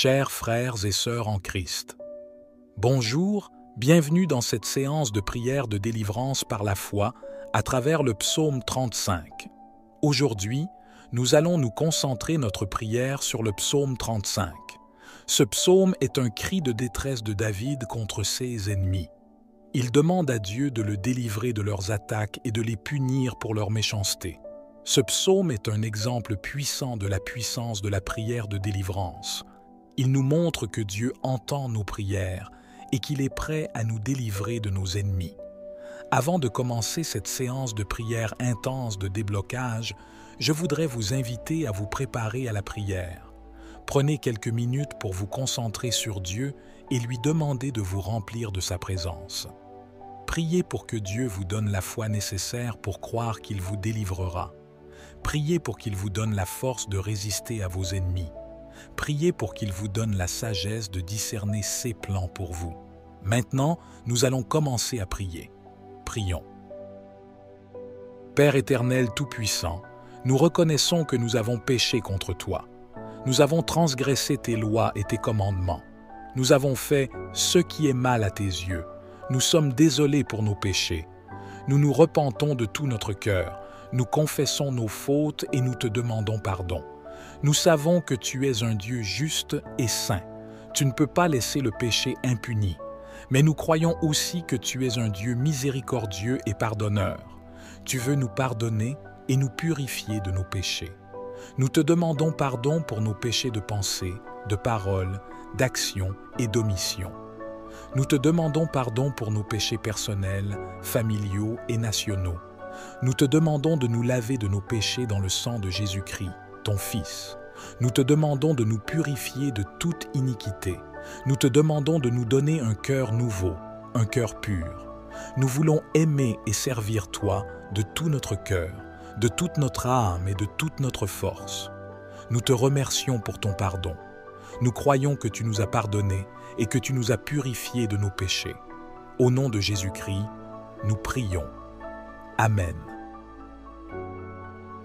Chers frères et sœurs en Christ, bonjour, bienvenue dans cette séance de prière de délivrance par la foi à travers le psaume 35. Aujourd'hui, nous allons nous concentrer notre prière sur le psaume 35. Ce psaume est un cri de détresse de David contre ses ennemis. Il demande à Dieu de le délivrer de leurs attaques et de les punir pour leur méchanceté. Ce psaume est un exemple puissant de la puissance de la prière de délivrance. Il nous montre que Dieu entend nos prières et qu'il est prêt à nous délivrer de nos ennemis. Avant de commencer cette séance de prière intense de déblocage, je voudrais vous inviter à vous préparer à la prière. Prenez quelques minutes pour vous concentrer sur Dieu et lui demander de vous remplir de sa présence. Priez pour que Dieu vous donne la foi nécessaire pour croire qu'il vous délivrera. Priez pour qu'il vous donne la force de résister à vos ennemis. Priez pour qu'il vous donne la sagesse de discerner ses plans pour vous. Maintenant, nous allons commencer à prier. Prions. Père éternel tout-puissant, nous reconnaissons que nous avons péché contre toi. Nous avons transgressé tes lois et tes commandements. Nous avons fait ce qui est mal à tes yeux. Nous sommes désolés pour nos péchés. Nous nous repentons de tout notre cœur. Nous confessons nos fautes et nous te demandons pardon. Nous savons que tu es un Dieu juste et saint. Tu ne peux pas laisser le péché impuni. Mais nous croyons aussi que tu es un Dieu miséricordieux et pardonneur. Tu veux nous pardonner et nous purifier de nos péchés. Nous te demandons pardon pour nos péchés de pensée, de parole, d'action et d'omission. Nous te demandons pardon pour nos péchés personnels, familiaux et nationaux. Nous te demandons de nous laver de nos péchés dans le sang de Jésus-Christ, ton Fils. Nous te demandons de nous purifier de toute iniquité. Nous te demandons de nous donner un cœur nouveau, un cœur pur. Nous voulons aimer et servir toi de tout notre cœur, de toute notre âme et de toute notre force. Nous te remercions pour ton pardon. Nous croyons que tu nous as pardonnés et que tu nous as purifiés de nos péchés. Au nom de Jésus-Christ, nous prions. Amen.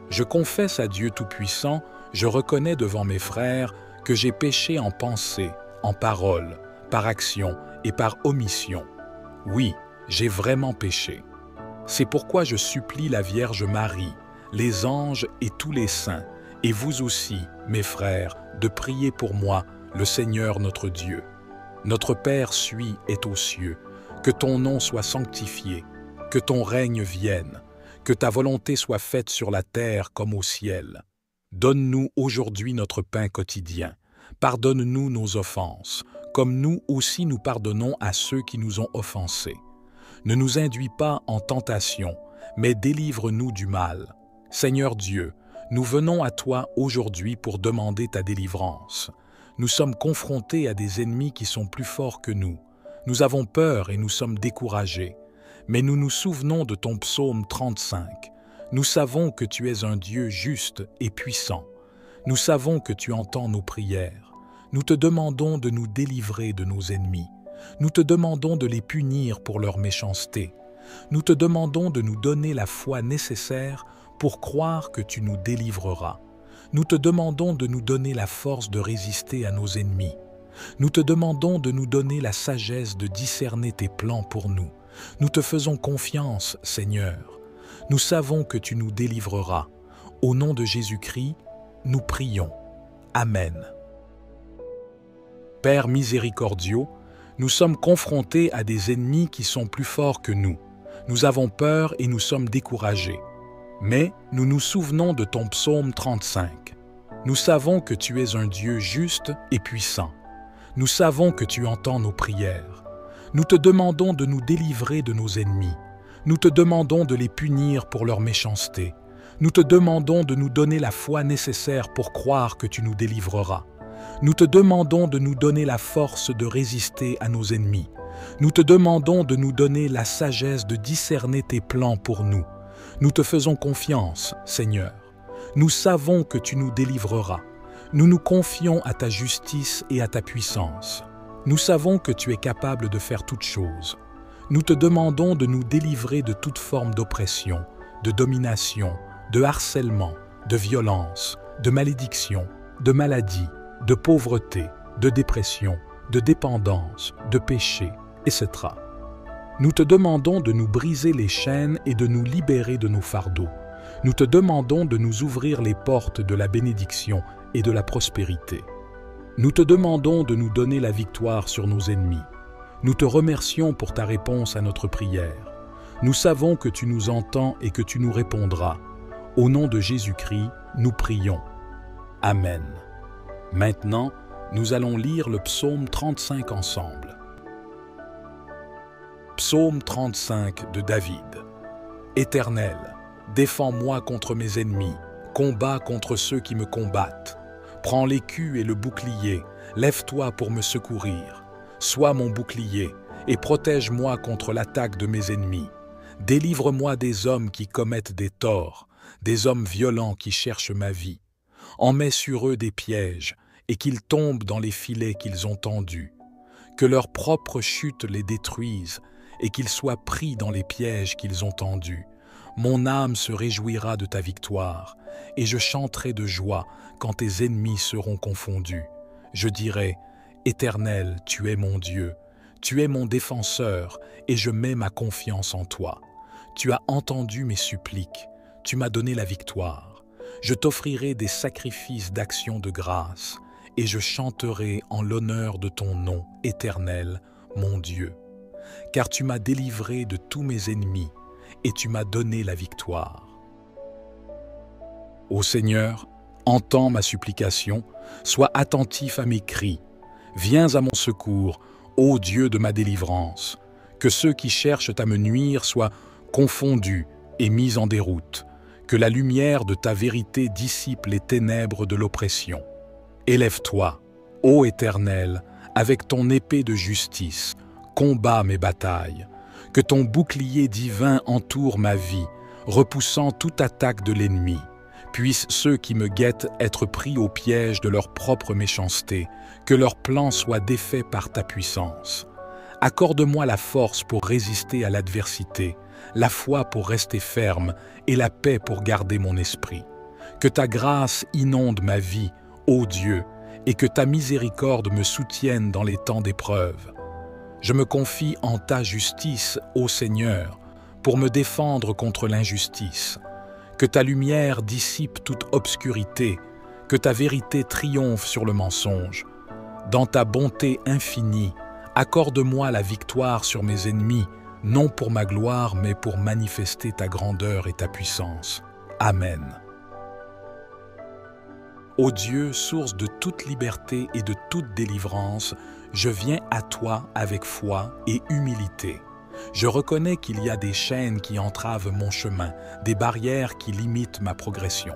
Je confesse à Dieu Tout-Puissant, je reconnais devant mes frères que j'ai péché en pensée, en parole, par action et par omission. Oui, j'ai vraiment péché. C'est pourquoi je supplie la Vierge Marie, les anges et tous les saints, et vous aussi, mes frères, de prier pour moi, le Seigneur notre Dieu. Notre Père suis est aux cieux, que ton nom soit sanctifié, que ton règne vienne, que ta volonté soit faite sur la terre comme au ciel. Donne-nous aujourd'hui notre pain quotidien. Pardonne-nous nos offenses, comme nous aussi nous pardonnons à ceux qui nous ont offensés. Ne nous induis pas en tentation, mais délivre-nous du mal. Seigneur Dieu, nous venons à toi aujourd'hui pour demander ta délivrance. Nous sommes confrontés à des ennemis qui sont plus forts que nous. Nous avons peur et nous sommes découragés. Mais nous nous souvenons de ton psaume 35. Nous savons que tu es un Dieu juste et puissant. Nous savons que tu entends nos prières. Nous te demandons de nous délivrer de nos ennemis. Nous te demandons de les punir pour leur méchanceté. Nous te demandons de nous donner la foi nécessaire pour croire que tu nous délivreras. Nous te demandons de nous donner la force de résister à nos ennemis. Nous te demandons de nous donner la sagesse de discerner tes plans pour nous. Nous te faisons confiance, Seigneur. Nous savons que tu nous délivreras. Au nom de Jésus-Christ, nous prions. Amen. Père miséricordieux, nous sommes confrontés à des ennemis qui sont plus forts que nous. Nous avons peur et nous sommes découragés. Mais nous nous souvenons de ton psaume 35. Nous savons que tu es un Dieu juste et puissant. Nous savons que tu entends nos prières. Nous te demandons de nous délivrer de nos ennemis. Nous te demandons de les punir pour leur méchanceté. Nous te demandons de nous donner la foi nécessaire pour croire que tu nous délivreras. Nous te demandons de nous donner la force de résister à nos ennemis. Nous te demandons de nous donner la sagesse de discerner tes plans pour nous. Nous te faisons confiance, Seigneur. Nous savons que tu nous délivreras. Nous nous confions à ta justice et à ta puissance. Nous savons que tu es capable de faire toutes choses. Nous te demandons de nous délivrer de toute forme d'oppression, de domination, de harcèlement, de violence, de malédiction, de maladie, de pauvreté, de dépression, de dépendance, de péché, etc. Nous te demandons de nous briser les chaînes et de nous libérer de nos fardeaux. Nous te demandons de nous ouvrir les portes de la bénédiction et de la prospérité. Nous te demandons de nous donner la victoire sur nos ennemis. Nous te remercions pour ta réponse à notre prière. Nous savons que tu nous entends et que tu nous répondras. Au nom de Jésus-Christ, nous prions. Amen. Maintenant, nous allons lire le psaume 35 ensemble. Psaume 35 de David. Éternel, défends-moi contre mes ennemis, combats contre ceux qui me combattent. Prends l'écu et le bouclier, lève-toi pour me secourir. Sois mon bouclier et protège-moi contre l'attaque de mes ennemis. Délivre-moi des hommes qui commettent des torts, des hommes violents qui cherchent ma vie. En mets sur eux des pièges et qu'ils tombent dans les filets qu'ils ont tendus. Que leur propre chute les détruise et qu'ils soient pris dans les pièges qu'ils ont tendus. Mon âme se réjouira de ta victoire, et je chanterai de joie quand tes ennemis seront confondus. Je dirai, Éternel, tu es mon Dieu, tu es mon défenseur, et je mets ma confiance en toi. Tu as entendu mes suppliques, tu m'as donné la victoire. Je t'offrirai des sacrifices d'action de grâce, et je chanterai en l'honneur de ton nom, Éternel, mon Dieu. Car tu m'as délivré de tous mes ennemis, et tu m'as donné la victoire. Ô Seigneur, entends ma supplication, sois attentif à mes cris. Viens à mon secours, ô Dieu de ma délivrance. Que ceux qui cherchent à me nuire soient confondus et mis en déroute. Que la lumière de ta vérité dissipe les ténèbres de l'oppression. Élève-toi, ô Éternel, avec ton épée de justice, combats mes batailles. Que ton bouclier divin entoure ma vie, repoussant toute attaque de l'ennemi. Puissent ceux qui me guettent être pris au piège de leur propre méchanceté, que leur plan soit défait par ta puissance. Accorde-moi la force pour résister à l'adversité, la foi pour rester ferme et la paix pour garder mon esprit. Que ta grâce inonde ma vie, ô Dieu, et que ta miséricorde me soutienne dans les temps d'épreuve. Je me confie en ta justice, ô Seigneur, pour me défendre contre l'injustice. Que ta lumière dissipe toute obscurité, que ta vérité triomphe sur le mensonge. Dans ta bonté infinie, accorde-moi la victoire sur mes ennemis, non pour ma gloire, mais pour manifester ta grandeur et ta puissance. Amen. Ô Dieu, source de toute liberté et de toute délivrance, je viens à toi avec foi et humilité. Je reconnais qu'il y a des chaînes qui entravent mon chemin, des barrières qui limitent ma progression.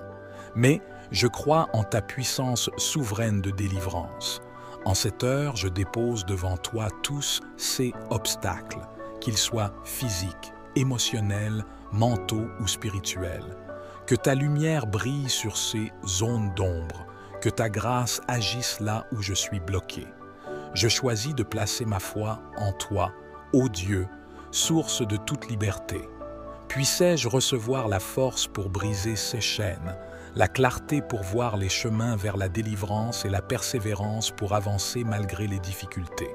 Mais je crois en ta puissance souveraine de délivrance. En cette heure, je dépose devant toi tous ces obstacles, qu'ils soient physiques, émotionnels, mentaux ou spirituels. Que ta lumière brille sur ces zones d'ombre, que ta grâce agisse là où je suis bloqué. Je choisis de placer ma foi en toi, ô Dieu, source de toute liberté. Puissais-je recevoir la force pour briser ces chaînes, la clarté pour voir les chemins vers la délivrance et la persévérance pour avancer malgré les difficultés.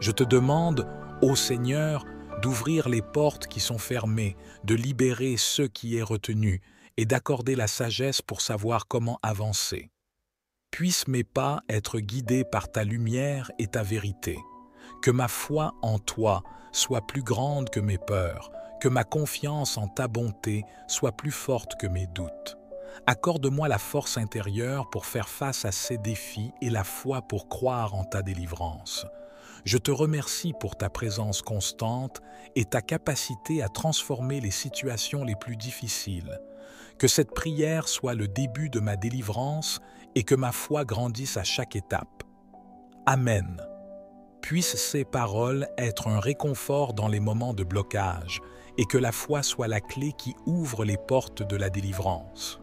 Je te demande, ô Seigneur, d'ouvrir les portes qui sont fermées, de libérer ceux qui est retenu et d'accorder la sagesse pour savoir comment avancer. Puissent mes pas être guidés par ta lumière et ta vérité. Que ma foi en toi soit plus grande que mes peurs, que ma confiance en ta bonté soit plus forte que mes doutes. Accorde-moi la force intérieure pour faire face à ces défis et la foi pour croire en ta délivrance. Je te remercie pour ta présence constante et ta capacité à transformer les situations les plus difficiles. Que cette prière soit le début de ma délivrance et que ma foi grandisse à chaque étape. Amen. Puissent ces paroles être un réconfort dans les moments de blocage et que la foi soit la clé qui ouvre les portes de la délivrance.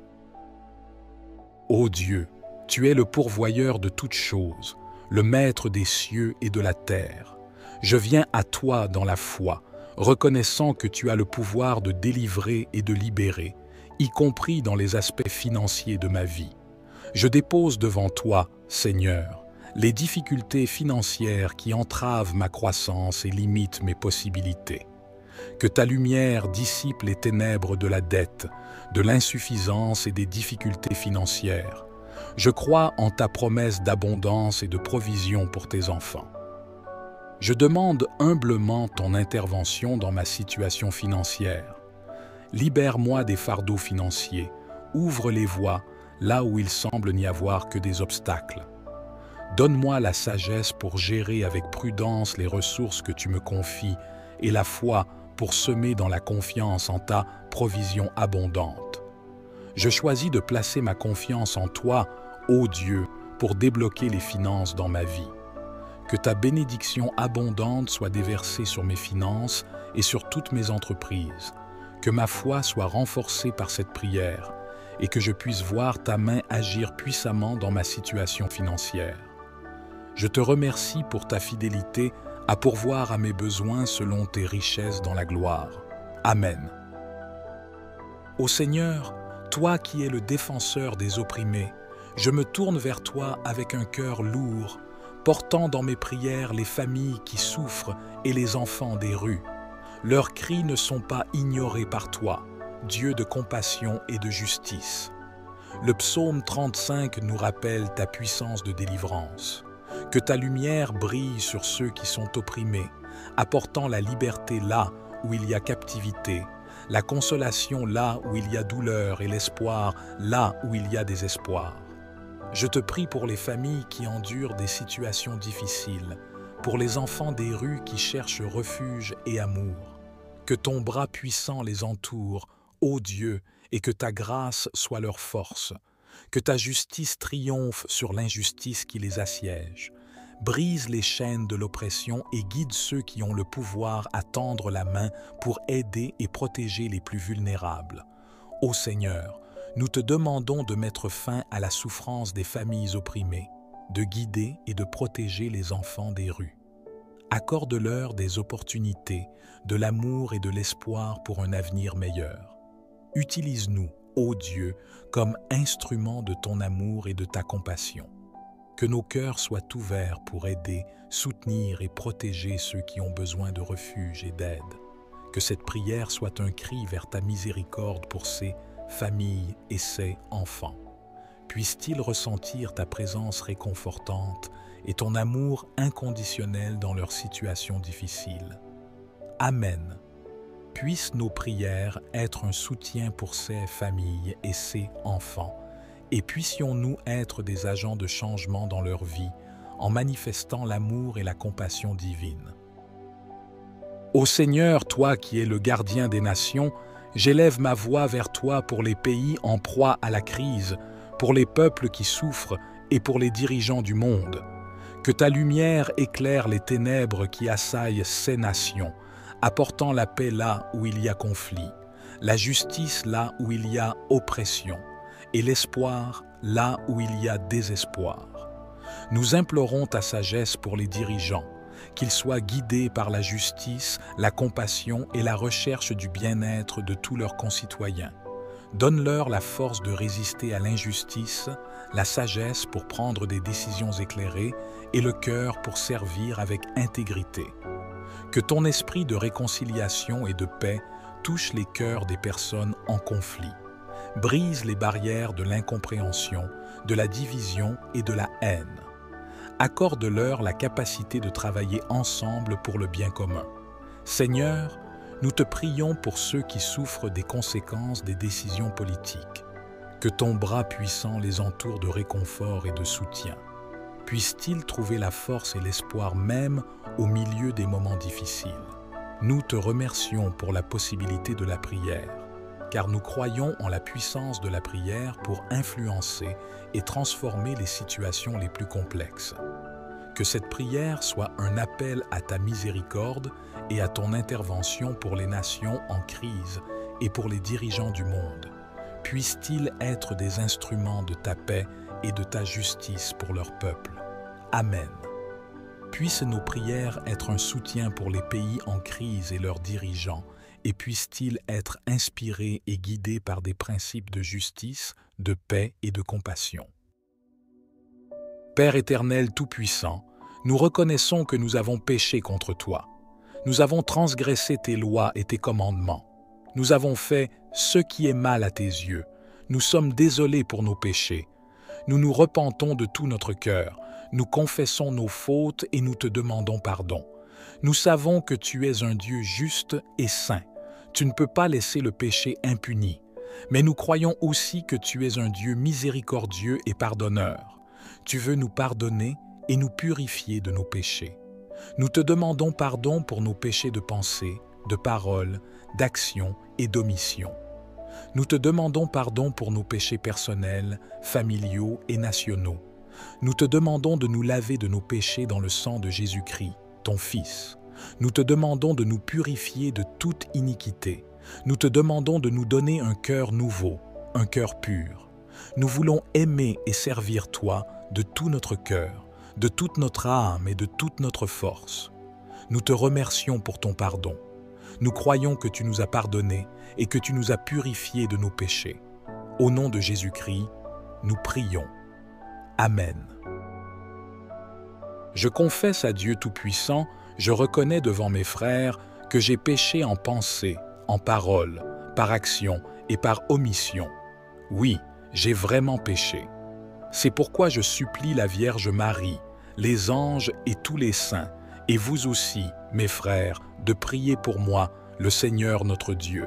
Ô Dieu, tu es le pourvoyeur de toutes choses, le maître des cieux et de la terre. Je viens à toi dans la foi, reconnaissant que tu as le pouvoir de délivrer et de libérer, y compris dans les aspects financiers de ma vie. Je dépose devant toi, Seigneur, les difficultés financières qui entravent ma croissance et limitent mes possibilités. Que ta lumière dissipe les ténèbres de la dette, de l'insuffisance et des difficultés financières. Je crois en ta promesse d'abondance et de provision pour tes enfants. Je demande humblement ton intervention dans ma situation financière. Libère-moi des fardeaux financiers, ouvre les voies là où il semble n'y avoir que des obstacles. Donne-moi la sagesse pour gérer avec prudence les ressources que tu me confies et la foi pour semer dans la confiance en ta provision abondante. Je choisis de placer ma confiance en toi, ô Dieu, pour débloquer les finances dans ma vie. Que ta bénédiction abondante soit déversée sur mes finances et sur toutes mes entreprises. Que ma foi soit renforcée par cette prière et que je puisse voir ta main agir puissamment dans ma situation financière. Je te remercie pour ta fidélité à pourvoir à mes besoins selon tes richesses dans la gloire. Amen. Ô Seigneur, toi qui es le défenseur des opprimés, je me tourne vers toi avec un cœur lourd, portant dans mes prières les familles qui souffrent et les enfants des rues. Leurs cris ne sont pas ignorés par toi, Dieu de compassion et de justice. Le psaume 35 nous rappelle ta puissance de délivrance. Que ta lumière brille sur ceux qui sont opprimés, apportant la liberté là où il y a captivité, la consolation là où il y a douleur et l'espoir là où il y a désespoir. Je te prie pour les familles qui endurent des situations difficiles, pour les enfants des rues qui cherchent refuge et amour. Que ton bras puissant les entoure, ô Dieu, et que ta grâce soit leur force. Que ta justice triomphe sur l'injustice qui les assiège. Brise les chaînes de l'oppression et guide ceux qui ont le pouvoir à tendre la main pour aider et protéger les plus vulnérables. Ô Seigneur, nous te demandons de mettre fin à la souffrance des familles opprimées, de guider et de protéger les enfants des rues. Accorde-leur des opportunités, de l'amour et de l'espoir pour un avenir meilleur. Utilise-nous, ô Dieu, comme instruments de ton amour et de ta compassion. Que nos cœurs soient ouverts pour aider, soutenir et protéger ceux qui ont besoin de refuge et d'aide. Que cette prière soit un cri vers ta miséricorde pour ces familles et ces enfants. Puissent-ils ressentir ta présence réconfortante et ton amour inconditionnel dans leurs situations difficiles. Amen. Puissent nos prières être un soutien pour ces familles et ces enfants, et puissions-nous être des agents de changement dans leur vie en manifestant l'amour et la compassion divine. Ô Seigneur, toi qui es le gardien des nations, j'élève ma voix vers toi pour les pays en proie à la crise, pour les peuples qui souffrent et pour les dirigeants du monde. Que ta lumière éclaire les ténèbres qui assaillent ces nations, apportant la paix là où il y a conflit, la justice là où il y a oppression, et l'espoir là où il y a désespoir. Nous implorons ta sagesse pour les dirigeants, qu'ils soient guidés par la justice, la compassion et la recherche du bien-être de tous leurs concitoyens. Donne-leur la force de résister à l'injustice, la sagesse pour prendre des décisions éclairées et le cœur pour servir avec intégrité. Que ton esprit de réconciliation et de paix touche les cœurs des personnes en conflit. Brise les barrières de l'incompréhension, de la division et de la haine. Accorde-leur la capacité de travailler ensemble pour le bien commun. Seigneur, nous te prions pour ceux qui souffrent des conséquences des décisions politiques. Que ton bras puissant les entoure de réconfort et de soutien. Puissent-ils trouver la force et l'espoir même au milieu des moments difficiles. Nous te remercions pour la possibilité de la prière, car nous croyons en la puissance de la prière pour influencer et transformer les situations les plus complexes. Que cette prière soit un appel à ta miséricorde et à ton intervention pour les nations en crise et pour les dirigeants du monde. Puissent-ils être des instruments de ta paix et de ta justice pour leur peuple. Amen. Puissent nos prières être un soutien pour les pays en crise et leurs dirigeants, et puissent-ils être inspirés et guidés par des principes de justice, de paix et de compassion. Père éternel tout-puissant, nous reconnaissons que nous avons péché contre toi. Nous avons transgressé tes lois et tes commandements. Nous avons fait ce qui est mal à tes yeux. Nous sommes désolés pour nos péchés. Nous nous repentons de tout notre cœur. Nous confessons nos fautes et nous te demandons pardon. Nous savons que tu es un Dieu juste et saint. Tu ne peux pas laisser le péché impuni. Mais nous croyons aussi que tu es un Dieu miséricordieux et pardonneur. Tu veux nous pardonner et nous purifier de nos péchés. Nous te demandons pardon pour nos péchés de pensée, de parole, d'action et d'omission. Nous te demandons pardon pour nos péchés personnels, familiaux et nationaux. Nous te demandons de nous laver de nos péchés dans le sang de Jésus-Christ, ton Fils. Nous te demandons de nous purifier de toute iniquité. Nous te demandons de nous donner un cœur nouveau, un cœur pur. Nous voulons aimer et servir toi de tout notre cœur, de toute notre âme et de toute notre force. Nous te remercions pour ton pardon. Nous croyons que tu nous as pardonnés et que tu nous as purifiés de nos péchés. Au nom de Jésus-Christ, nous prions. Amen. Je confesse à Dieu Tout-Puissant, je reconnais devant mes frères que j'ai péché en pensée, en parole, par action et par omission. Oui, j'ai vraiment péché. C'est pourquoi je supplie la Vierge Marie, les anges et tous les saints, et vous aussi, mes frères, de prier pour moi, le Seigneur notre Dieu.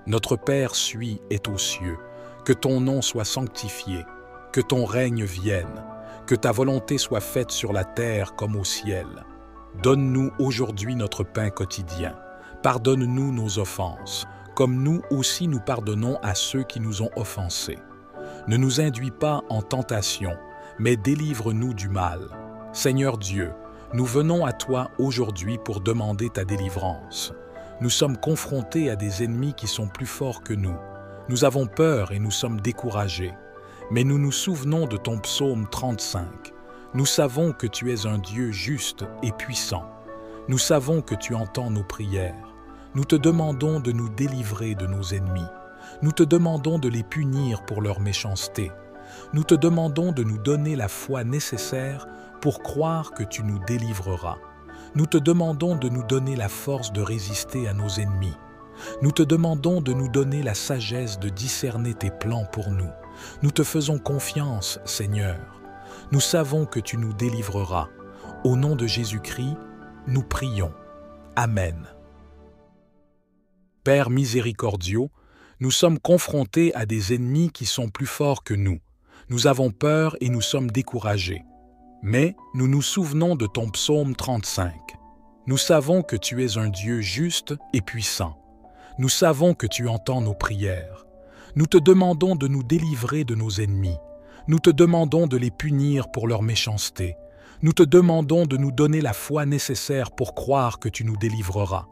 Notre Père suis est aux cieux, que ton nom soit sanctifié, que ton règne vienne, que ta volonté soit faite sur la terre comme au ciel. Donne-nous aujourd'hui notre pain quotidien. Pardonne-nous nos offenses, comme nous aussi nous pardonnons à ceux qui nous ont offensés. Ne nous induis pas en tentation, mais délivre-nous du mal. Seigneur Dieu, nous venons à toi aujourd'hui pour demander ta délivrance. Nous sommes confrontés à des ennemis qui sont plus forts que nous. Nous avons peur et nous sommes découragés. Mais nous nous souvenons de ton psaume 35. Nous savons que tu es un Dieu juste et puissant. Nous savons que tu entends nos prières. Nous te demandons de nous délivrer de nos ennemis. Nous te demandons de les punir pour leur méchanceté. Nous te demandons de nous donner la foi nécessaire pour croire que tu nous délivreras. Nous te demandons de nous donner la force de résister à nos ennemis. Nous te demandons de nous donner la sagesse de discerner tes plans pour nous. Nous te faisons confiance, Seigneur. Nous savons que tu nous délivreras. Au nom de Jésus-Christ, nous prions. Amen. Père miséricordieux, nous sommes confrontés à des ennemis qui sont plus forts que nous. Nous avons peur et nous sommes découragés. Mais nous nous souvenons de ton psaume 35. Nous savons que tu es un Dieu juste et puissant. Nous savons que tu entends nos prières. Nous te demandons de nous délivrer de nos ennemis. Nous te demandons de les punir pour leur méchanceté. Nous te demandons de nous donner la foi nécessaire pour croire que tu nous délivreras.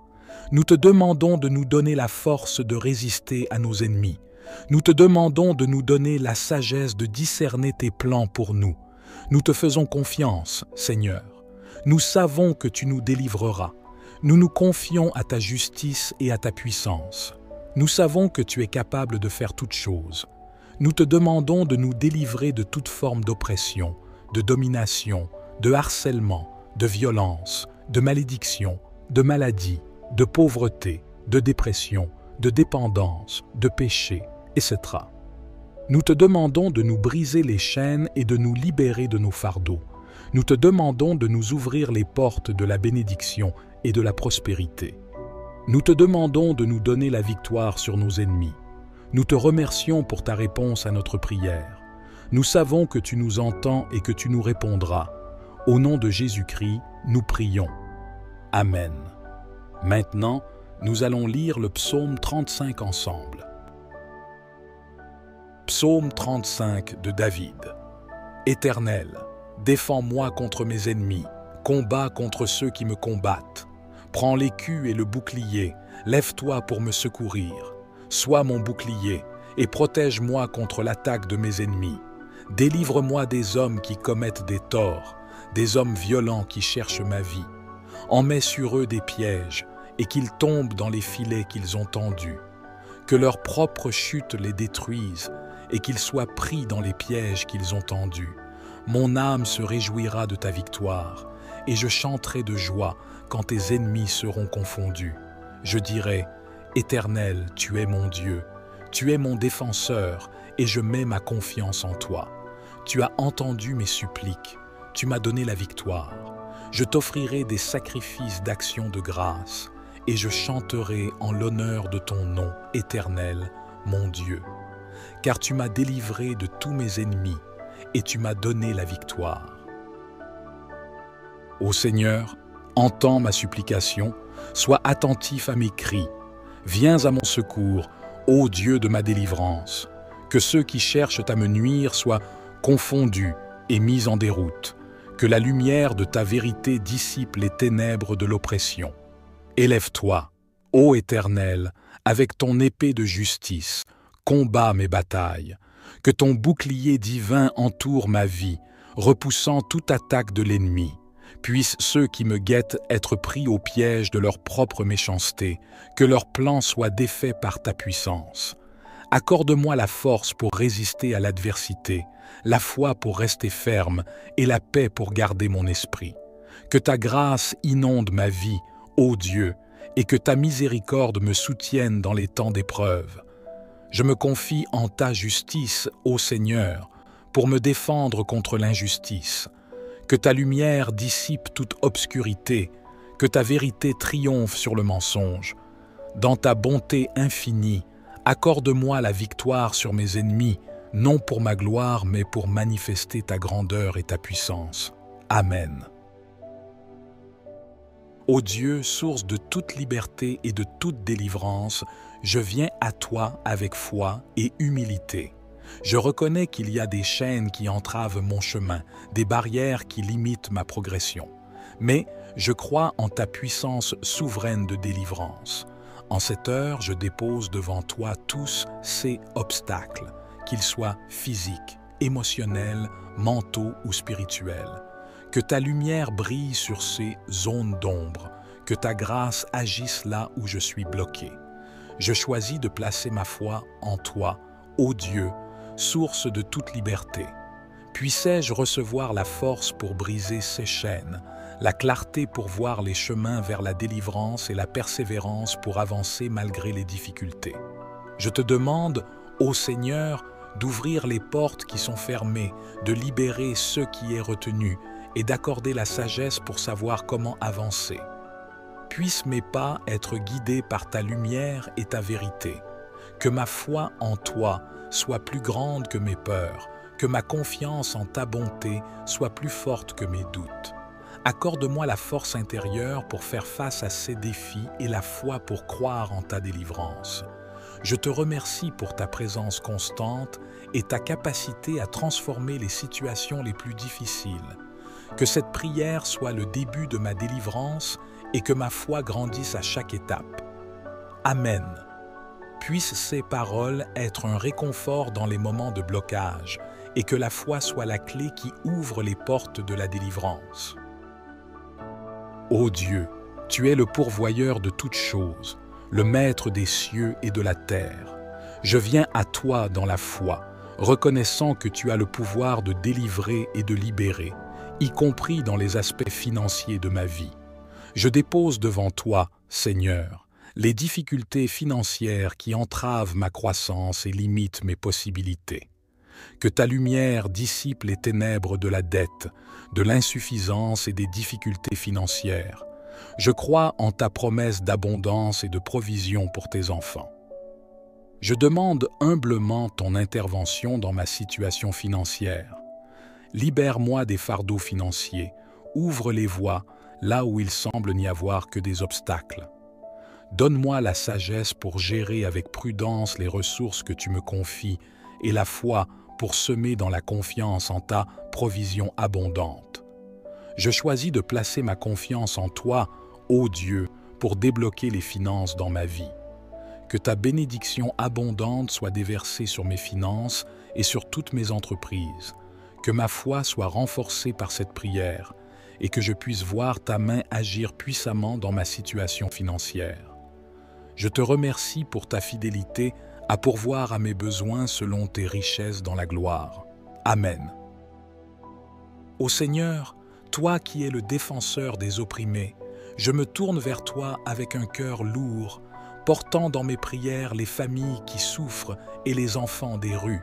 Nous te demandons de nous donner la force de résister à nos ennemis. Nous te demandons de nous donner la sagesse de discerner tes plans pour nous. Nous te faisons confiance, Seigneur. Nous savons que tu nous délivreras. Nous nous confions à ta justice et à ta puissance. Nous savons que tu es capable de faire toutes choses. Nous te demandons de nous délivrer de toute forme d'oppression, de domination, de harcèlement, de violence, de malédiction, de maladie, de pauvreté, de dépression, de dépendance, de péché, etc. Nous te demandons de nous briser les chaînes et de nous libérer de nos fardeaux. Nous te demandons de nous ouvrir les portes de la bénédiction et de la prospérité. Nous te demandons de nous donner la victoire sur nos ennemis. Nous te remercions pour ta réponse à notre prière. Nous savons que tu nous entends et que tu nous répondras. Au nom de Jésus-Christ, nous prions. Amen. Maintenant, nous allons lire le psaume 35 ensemble. Psaume 35 de David. Éternel, défends-moi contre mes ennemis, combats contre ceux qui me combattent. Prends l'écu et le bouclier, lève-toi pour me secourir. Sois mon bouclier et protège-moi contre l'attaque de mes ennemis. Délivre-moi des hommes qui commettent des torts, des hommes violents qui cherchent ma vie. En mets sur eux des pièges et qu'ils tombent dans les filets qu'ils ont tendus. Que leur propre chute les détruise et qu'ils soient pris dans les pièges qu'ils ont tendus. Mon âme se réjouira de ta victoire, et je chanterai de joie quand tes ennemis seront confondus. Je dirai, Éternel, tu es mon Dieu, tu es mon défenseur, et je mets ma confiance en toi. Tu as entendu mes suppliques, tu m'as donné la victoire. Je t'offrirai des sacrifices d'action de grâce, et je chanterai en l'honneur de ton nom, Éternel, mon Dieu. Car tu m'as délivré de tous mes ennemis, et tu m'as donné la victoire. Ô Seigneur, entends ma supplication, sois attentif à mes cris. Viens à mon secours, ô Dieu de ma délivrance. Que ceux qui cherchent à me nuire soient confondus et mis en déroute. Que la lumière de ta vérité dissipe les ténèbres de l'oppression. Élève-toi, ô Éternel, avec ton épée de justice, combat mes batailles. Que ton bouclier divin entoure ma vie, repoussant toute attaque de l'ennemi. Puissent ceux qui me guettent être pris au piège de leur propre méchanceté, que leurs plans soient défaits par ta puissance. Accorde-moi la force pour résister à l'adversité, la foi pour rester ferme et la paix pour garder mon esprit. Que ta grâce inonde ma vie, ô Dieu, et que ta miséricorde me soutienne dans les temps d'épreuve. Je me confie en ta justice, ô Seigneur, pour me défendre contre l'injustice. Que ta lumière dissipe toute obscurité, que ta vérité triomphe sur le mensonge. Dans ta bonté infinie, accorde-moi la victoire sur mes ennemis, non pour ma gloire, mais pour manifester ta grandeur et ta puissance. Amen. Ô Dieu, source de toute liberté et de toute délivrance, je viens à toi avec foi et humilité. Je reconnais qu'il y a des chaînes qui entravent mon chemin, des barrières qui limitent ma progression. Mais je crois en ta puissance souveraine de délivrance. En cette heure, je dépose devant toi tous ces obstacles, qu'ils soient physiques, émotionnels, mentaux ou spirituels. Que ta lumière brille sur ces zones d'ombre, que ta grâce agisse là où je suis bloqué. Je choisis de placer ma foi en toi, ô Dieu, source de toute liberté. Puissais-je recevoir la force pour briser ces chaînes, la clarté pour voir les chemins vers la délivrance et la persévérance pour avancer malgré les difficultés. Je te demande, ô Seigneur, d'ouvrir les portes qui sont fermées, de libérer ceux qui est retenu et d'accorder la sagesse pour savoir comment avancer. Puissent mes pas être guidés par ta lumière et ta vérité. Que ma foi en toi soit plus grande que mes peurs, que ma confiance en ta bonté soit plus forte que mes doutes. Accorde-moi la force intérieure pour faire face à ces défis et la foi pour croire en ta délivrance. Je te remercie pour ta présence constante et ta capacité à transformer les situations les plus difficiles. Que cette prière soit le début de ma délivrance et que ma foi grandisse à chaque étape. Amen. Puissent ces paroles être un réconfort dans les moments de blocage et que la foi soit la clé qui ouvre les portes de la délivrance. Ô Dieu, tu es le pourvoyeur de toutes choses, le maître des cieux et de la terre. Je viens à toi dans la foi, reconnaissant que tu as le pouvoir de délivrer et de libérer, y compris dans les aspects financiers de ma vie. Je dépose devant toi, Seigneur, les difficultés financières qui entravent ma croissance et limitent mes possibilités. Que ta lumière dissipe les ténèbres de la dette, de l'insuffisance et des difficultés financières. Je crois en ta promesse d'abondance et de provision pour tes enfants. Je demande humblement ton intervention dans ma situation financière. Libère-moi des fardeaux financiers, ouvre les voies là où il semble n'y avoir que des obstacles. Donne-moi la sagesse pour gérer avec prudence les ressources que tu me confies et la foi pour semer dans la confiance en ta provision abondante. Je choisis de placer ma confiance en toi, ô Dieu, pour débloquer les finances dans ma vie. Que ta bénédiction abondante soit déversée sur mes finances et sur toutes mes entreprises. Que ma foi soit renforcée par cette prière et que je puisse voir ta main agir puissamment dans ma situation financière. Je te remercie pour ta fidélité à pourvoir à mes besoins selon tes richesses dans la gloire. Amen. Ô Seigneur, toi qui es le défenseur des opprimés, je me tourne vers toi avec un cœur lourd, portant dans mes prières les familles qui souffrent et les enfants des rues.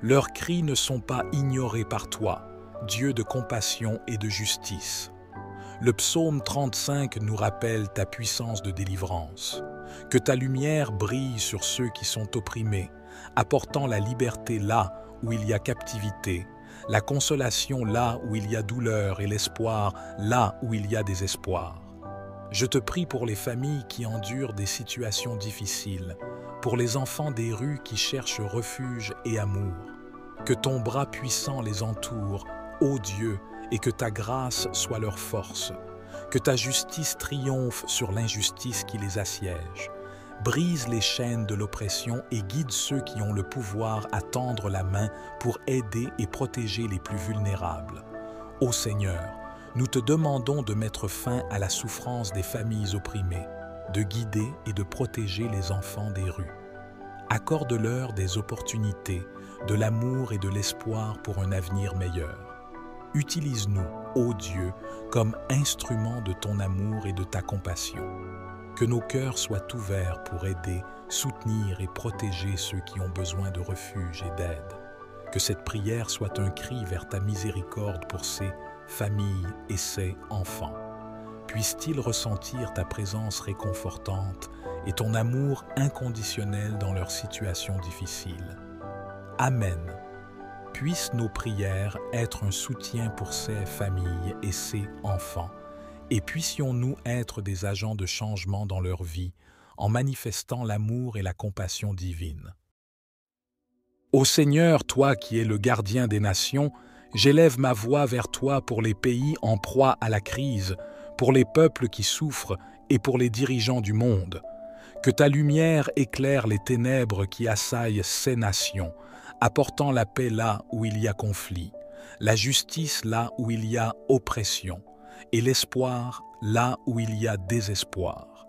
Leurs cris ne sont pas ignorés par toi, Dieu de compassion et de justice. Le psaume 35 nous rappelle ta puissance de délivrance. Que ta lumière brille sur ceux qui sont opprimés, apportant la liberté là où il y a captivité, la consolation là où il y a douleur et l'espoir là où il y a désespoir. Je te prie pour les familles qui endurent des situations difficiles, pour les enfants des rues qui cherchent refuge et amour. Que ton bras puissant les entoure, ô Dieu, et que ta grâce soit leur force. Que ta justice triomphe sur l'injustice qui les assiège. Brise les chaînes de l'oppression et guide ceux qui ont le pouvoir à tendre la main pour aider et protéger les plus vulnérables. Ô Seigneur, nous te demandons de mettre fin à la souffrance des familles opprimées, de guider et de protéger les enfants des rues. Accorde-leur des opportunités, de l'amour et de l'espoir pour un avenir meilleur. Utilise-nous, ô Dieu, comme instruments de ton amour et de ta compassion. Que nos cœurs soient ouverts pour aider, soutenir et protéger ceux qui ont besoin de refuge et d'aide. Que cette prière soit un cri vers ta miséricorde pour ces familles et ces enfants. Puissent-ils ressentir ta présence réconfortante et ton amour inconditionnel dans leurs situations difficiles. Amen. Puissent nos prières être un soutien pour ces familles et ces enfants, et puissions-nous être des agents de changement dans leur vie en manifestant l'amour et la compassion divine. Ô Seigneur, toi qui es le gardien des nations, j'élève ma voix vers toi pour les pays en proie à la crise, pour les peuples qui souffrent et pour les dirigeants du monde. Que ta lumière éclaire les ténèbres qui assaillent ces nations, apportant la paix là où il y a conflit, la justice là où il y a oppression, et l'espoir là où il y a désespoir.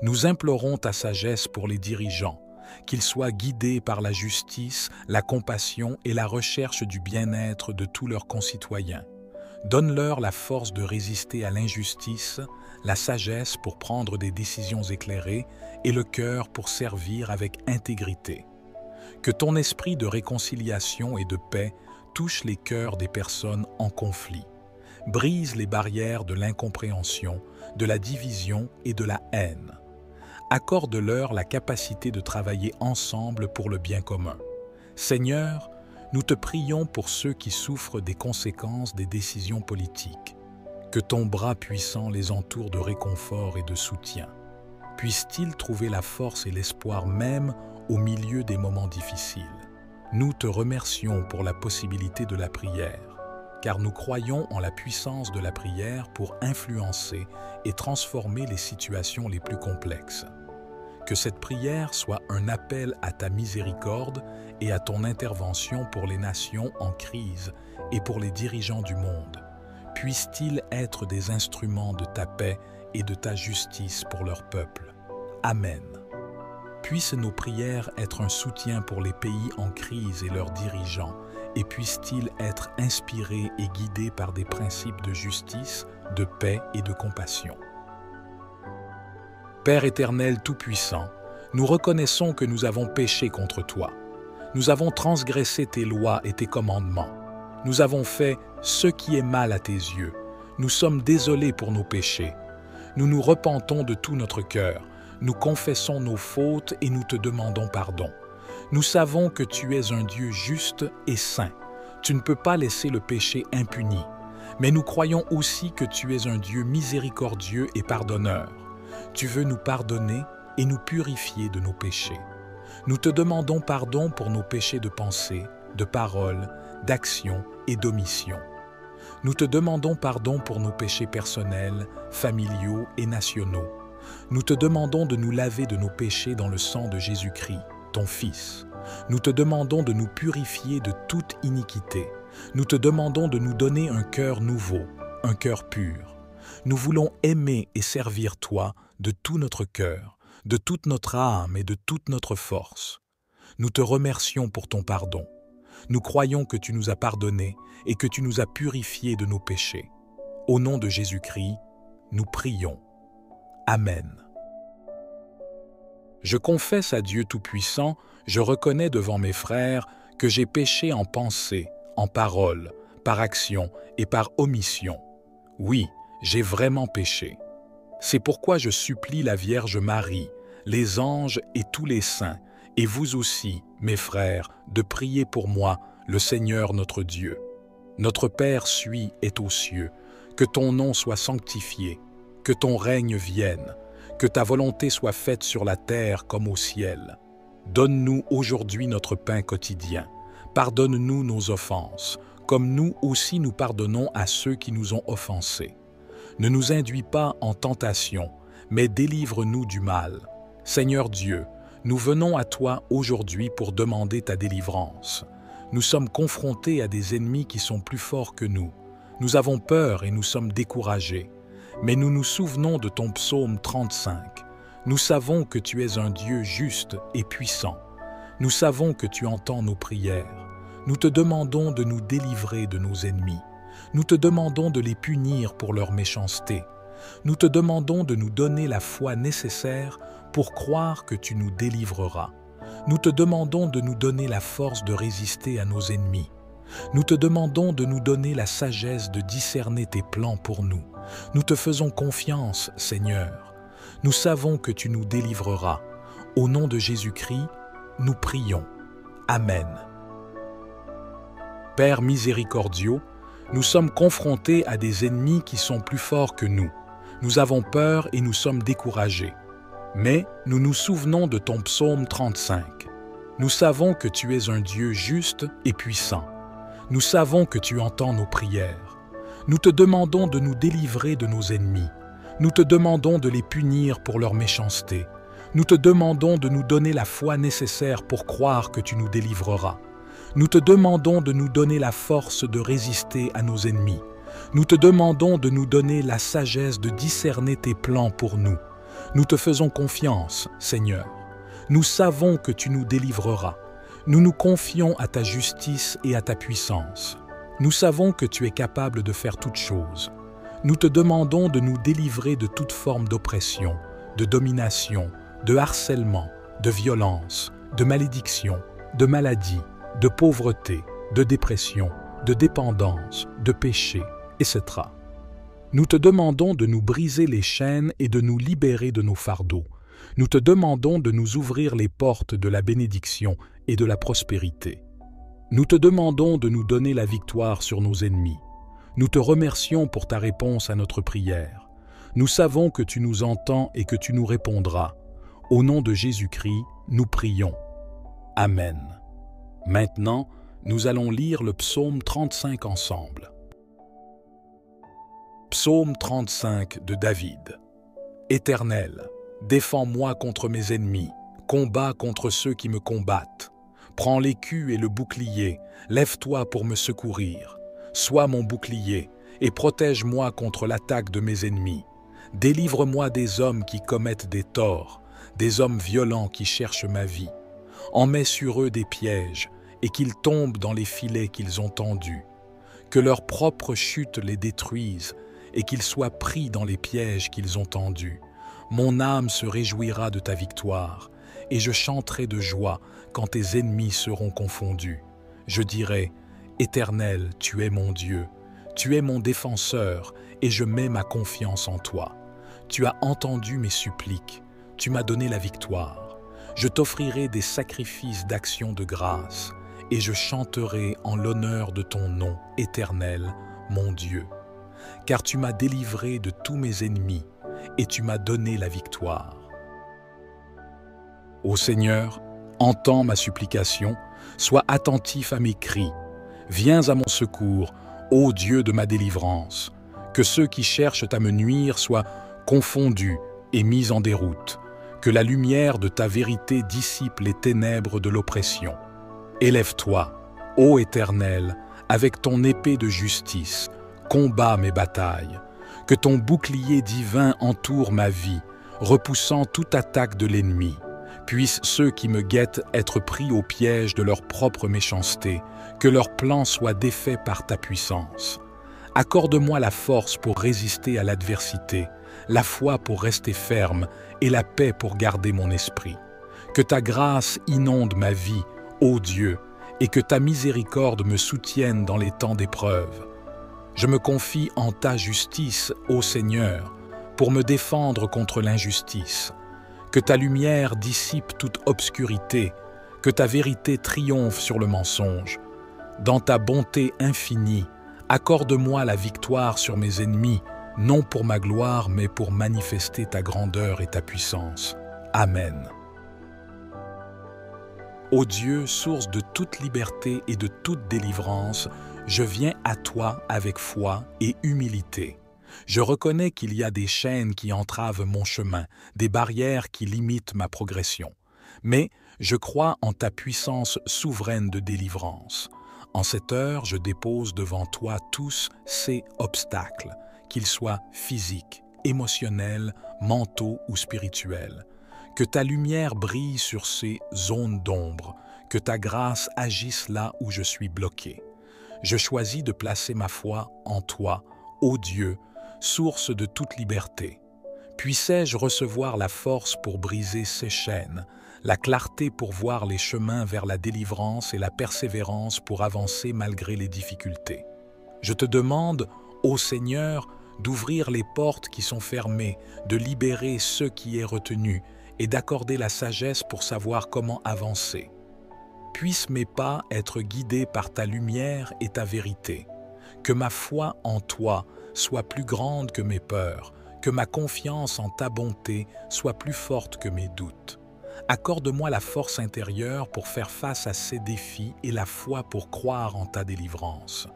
Nous implorons ta sagesse pour les dirigeants, qu'ils soient guidés par la justice, la compassion et la recherche du bien-être de tous leurs concitoyens. Donne-leur la force de résister à l'injustice, la sagesse pour prendre des décisions éclairées et le cœur pour servir avec intégrité. Que ton esprit de réconciliation et de paix touche les cœurs des personnes en conflit. Brise les barrières de l'incompréhension, de la division et de la haine. Accorde-leur la capacité de travailler ensemble pour le bien commun. Seigneur, nous te prions pour ceux qui souffrent des conséquences des décisions politiques. Que ton bras puissant les entoure de réconfort et de soutien. Puissent-ils trouver la force et l'espoir même au milieu des moments difficiles. Nous te remercions pour la possibilité de la prière, car nous croyons en la puissance de la prière pour influencer et transformer les situations les plus complexes. Que cette prière soit un appel à ta miséricorde et à ton intervention pour les nations en crise et pour les dirigeants du monde. Puissent-ils être des instruments de ta paix et de ta justice pour leur peuple. Amen. Puissent nos prières être un soutien pour les pays en crise et leurs dirigeants, et puissent-ils être inspirés et guidés par des principes de justice, de paix et de compassion. Père éternel tout-puissant, nous reconnaissons que nous avons péché contre toi. Nous avons transgressé tes lois et tes commandements. Nous avons fait ce qui est mal à tes yeux. Nous sommes désolés pour nos péchés. Nous nous repentons de tout notre cœur. Nous confessons nos fautes et nous te demandons pardon. Nous savons que tu es un Dieu juste et saint. Tu ne peux pas laisser le péché impuni. Mais nous croyons aussi que tu es un Dieu miséricordieux et pardonneur. Tu veux nous pardonner et nous purifier de nos péchés. Nous te demandons pardon pour nos péchés de pensée, de parole, d'action et d'omission. Nous te demandons pardon pour nos péchés personnels, familiaux et nationaux. Nous te demandons de nous laver de nos péchés dans le sang de Jésus-Christ, ton Fils. Nous te demandons de nous purifier de toute iniquité. Nous te demandons de nous donner un cœur nouveau, un cœur pur. Nous voulons aimer et servir toi de tout notre cœur, de toute notre âme et de toute notre force. Nous te remercions pour ton pardon. Nous croyons que tu nous as pardonnés et que tu nous as purifiés de nos péchés. Au nom de Jésus-Christ, nous prions. Amen. Je confesse à Dieu Tout-Puissant, je reconnais devant mes frères que j'ai péché en pensée, en parole, par action et par omission. Oui, j'ai vraiment péché. C'est pourquoi je supplie la Vierge Marie, les anges et tous les saints, et vous aussi, mes frères, de prier pour moi, le Seigneur notre Dieu. Notre Père suis est aux cieux, que ton nom soit sanctifié, que ton règne vienne, que ta volonté soit faite sur la terre comme au ciel. Donne-nous aujourd'hui notre pain quotidien. Pardonne-nous nos offenses, comme nous aussi nous pardonnons à ceux qui nous ont offensés. Ne nous induis pas en tentation, mais délivre-nous du mal. Seigneur Dieu, nous venons à toi aujourd'hui pour demander ta délivrance. Nous sommes confrontés à des ennemis qui sont plus forts que nous. Nous avons peur et nous sommes découragés. Mais nous nous souvenons de ton psaume 35. Nous savons que tu es un Dieu juste et puissant. Nous savons que tu entends nos prières. Nous te demandons de nous délivrer de nos ennemis. Nous te demandons de les punir pour leur méchanceté. Nous te demandons de nous donner la foi nécessaire pour croire que tu nous délivreras. Nous te demandons de nous donner la force de résister à nos ennemis. Nous te demandons de nous donner la sagesse de discerner tes plans pour nous. Nous te faisons confiance, Seigneur. Nous savons que tu nous délivreras. Au nom de Jésus-Christ, nous prions. Amen. Père miséricordieux, nous sommes confrontés à des ennemis qui sont plus forts que nous. Nous avons peur et nous sommes découragés. Mais nous nous souvenons de ton psaume 35. Nous savons que tu es un Dieu juste et puissant. Nous savons que tu entends nos prières. Nous te demandons de nous délivrer de nos ennemis. Nous te demandons de les punir pour leur méchanceté. Nous te demandons de nous donner la foi nécessaire pour croire que tu nous délivreras. Nous te demandons de nous donner la force de résister à nos ennemis. Nous te demandons de nous donner la sagesse de discerner tes plans pour nous. Nous te faisons confiance, Seigneur. Nous savons que tu nous délivreras. Nous nous confions à ta justice et à ta puissance. Nous savons que tu es capable de faire toutes choses. Nous te demandons de nous délivrer de toute forme d'oppression, de domination, de harcèlement, de violence, de malédiction, de maladie, de pauvreté, de dépression, de dépendance, de péché, etc. Nous te demandons de nous briser les chaînes et de nous libérer de nos fardeaux. Nous te demandons de nous ouvrir les portes de la bénédiction et de la prospérité. Nous te demandons de nous donner la victoire sur nos ennemis. Nous te remercions pour ta réponse à notre prière. Nous savons que tu nous entends et que tu nous répondras. Au nom de Jésus-Christ, nous prions. Amen. Maintenant, nous allons lire le psaume 35 ensemble. Psaume 35 de David. Éternel, défends-moi contre mes ennemis, combats contre ceux qui me combattent. Prends l'écu et le bouclier, lève-toi pour me secourir. Sois mon bouclier et protège-moi contre l'attaque de mes ennemis. Délivre-moi des hommes qui commettent des torts, des hommes violents qui cherchent ma vie. En mets sur eux des pièges et qu'ils tombent dans les filets qu'ils ont tendus. Que leur propre chute les détruise et qu'ils soient pris dans les pièges qu'ils ont tendus. Mon âme se réjouira de ta victoire, et je chanterai de joie quand tes ennemis seront confondus. Je dirai, Éternel, tu es mon Dieu, tu es mon défenseur, et je mets ma confiance en toi. Tu as entendu mes suppliques, tu m'as donné la victoire. Je t'offrirai des sacrifices d'action de grâce, et je chanterai en l'honneur de ton nom, Éternel, mon Dieu. Car tu m'as délivré de tous mes ennemis, et tu m'as donné la victoire. Ô Seigneur, entends ma supplication, sois attentif à mes cris. Viens à mon secours, ô Dieu de ma délivrance. Que ceux qui cherchent à me nuire soient confondus et mis en déroute. Que la lumière de ta vérité dissipe les ténèbres de l'oppression. Élève-toi, ô Éternel, avec ton épée de justice, combats mes batailles. Que ton bouclier divin entoure ma vie, repoussant toute attaque de l'ennemi. Puissent ceux qui me guettent être pris au piège de leur propre méchanceté, que leurs plans soient défaits par ta puissance. Accorde-moi la force pour résister à l'adversité, la foi pour rester ferme et la paix pour garder mon esprit. Que ta grâce inonde ma vie, ô Dieu, et que ta miséricorde me soutienne dans les temps d'épreuve. Je me confie en ta justice, ô Seigneur, pour me défendre contre l'injustice. Que ta lumière dissipe toute obscurité, que ta vérité triomphe sur le mensonge. Dans ta bonté infinie, accorde-moi la victoire sur mes ennemis, non pour ma gloire, mais pour manifester ta grandeur et ta puissance. Amen. Ô Dieu, source de toute liberté et de toute délivrance, je viens à toi avec foi et humilité. Je reconnais qu'il y a des chaînes qui entravent mon chemin, des barrières qui limitent ma progression. Mais je crois en ta puissance souveraine de délivrance. En cette heure, je dépose devant toi tous ces obstacles, qu'ils soient physiques, émotionnels, mentaux ou spirituels. Que ta lumière brille sur ces zones d'ombre, que ta grâce agisse là où je suis bloqué. Je choisis de placer ma foi en toi, ô Dieu, source de toute liberté. Puissais-je recevoir la force pour briser ces chaînes, la clarté pour voir les chemins vers la délivrance et la persévérance pour avancer malgré les difficultés. Je te demande, ô Seigneur, d'ouvrir les portes qui sont fermées, de libérer ceux qui est retenu et d'accorder la sagesse pour savoir comment avancer. Puissent mes pas être guidés par ta lumière et ta vérité. Que ma foi en toi soit plus grande que mes peurs, que ma confiance en ta bonté soit plus forte que mes doutes. Accorde-moi la force intérieure pour faire face à ces défis et la foi pour croire en ta délivrance.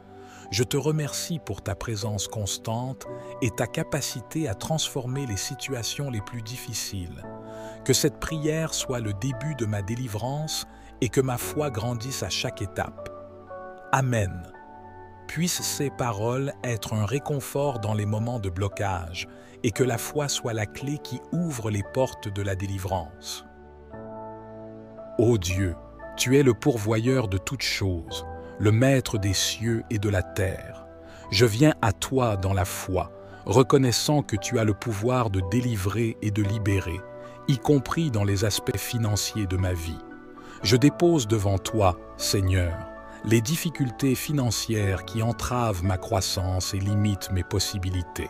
Je te remercie pour ta présence constante et ta capacité à transformer les situations les plus difficiles. Que cette prière soit le début de ma délivrance et que ma foi grandisse à chaque étape. Amen. Puissent ces paroles être un réconfort dans les moments de blocage et que la foi soit la clé qui ouvre les portes de la délivrance. Ô Dieu, tu es le pourvoyeur de toutes choses, le maître des cieux et de la terre. Je viens à toi dans la foi, reconnaissant que tu as le pouvoir de délivrer et de libérer, y compris dans les aspects financiers de ma vie. Je dépose devant toi, Seigneur, les difficultés financières qui entravent ma croissance et limitent mes possibilités.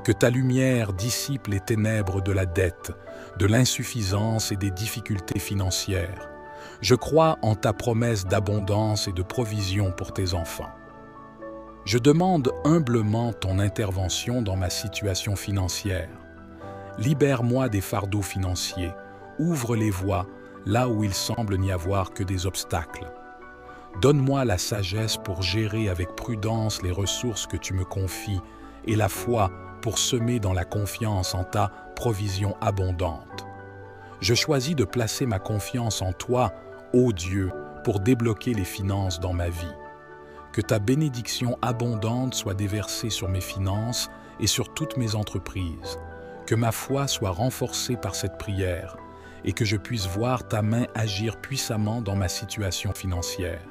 Que ta lumière dissipe les ténèbres de la dette, de l'insuffisance et des difficultés financières. Je crois en ta promesse d'abondance et de provision pour tes enfants. Je demande humblement ton intervention dans ma situation financière. Libère-moi des fardeaux financiers, ouvre les voies là où il semble n'y avoir que des obstacles. Donne-moi la sagesse pour gérer avec prudence les ressources que tu me confies et la foi pour semer dans la confiance en ta provision abondante. Je choisis de placer ma confiance en toi, ô Dieu, pour débloquer les finances dans ma vie. Que ta bénédiction abondante soit déversée sur mes finances et sur toutes mes entreprises. Que ma foi soit renforcée par cette prière et que je puisse voir ta main agir puissamment dans ma situation financière.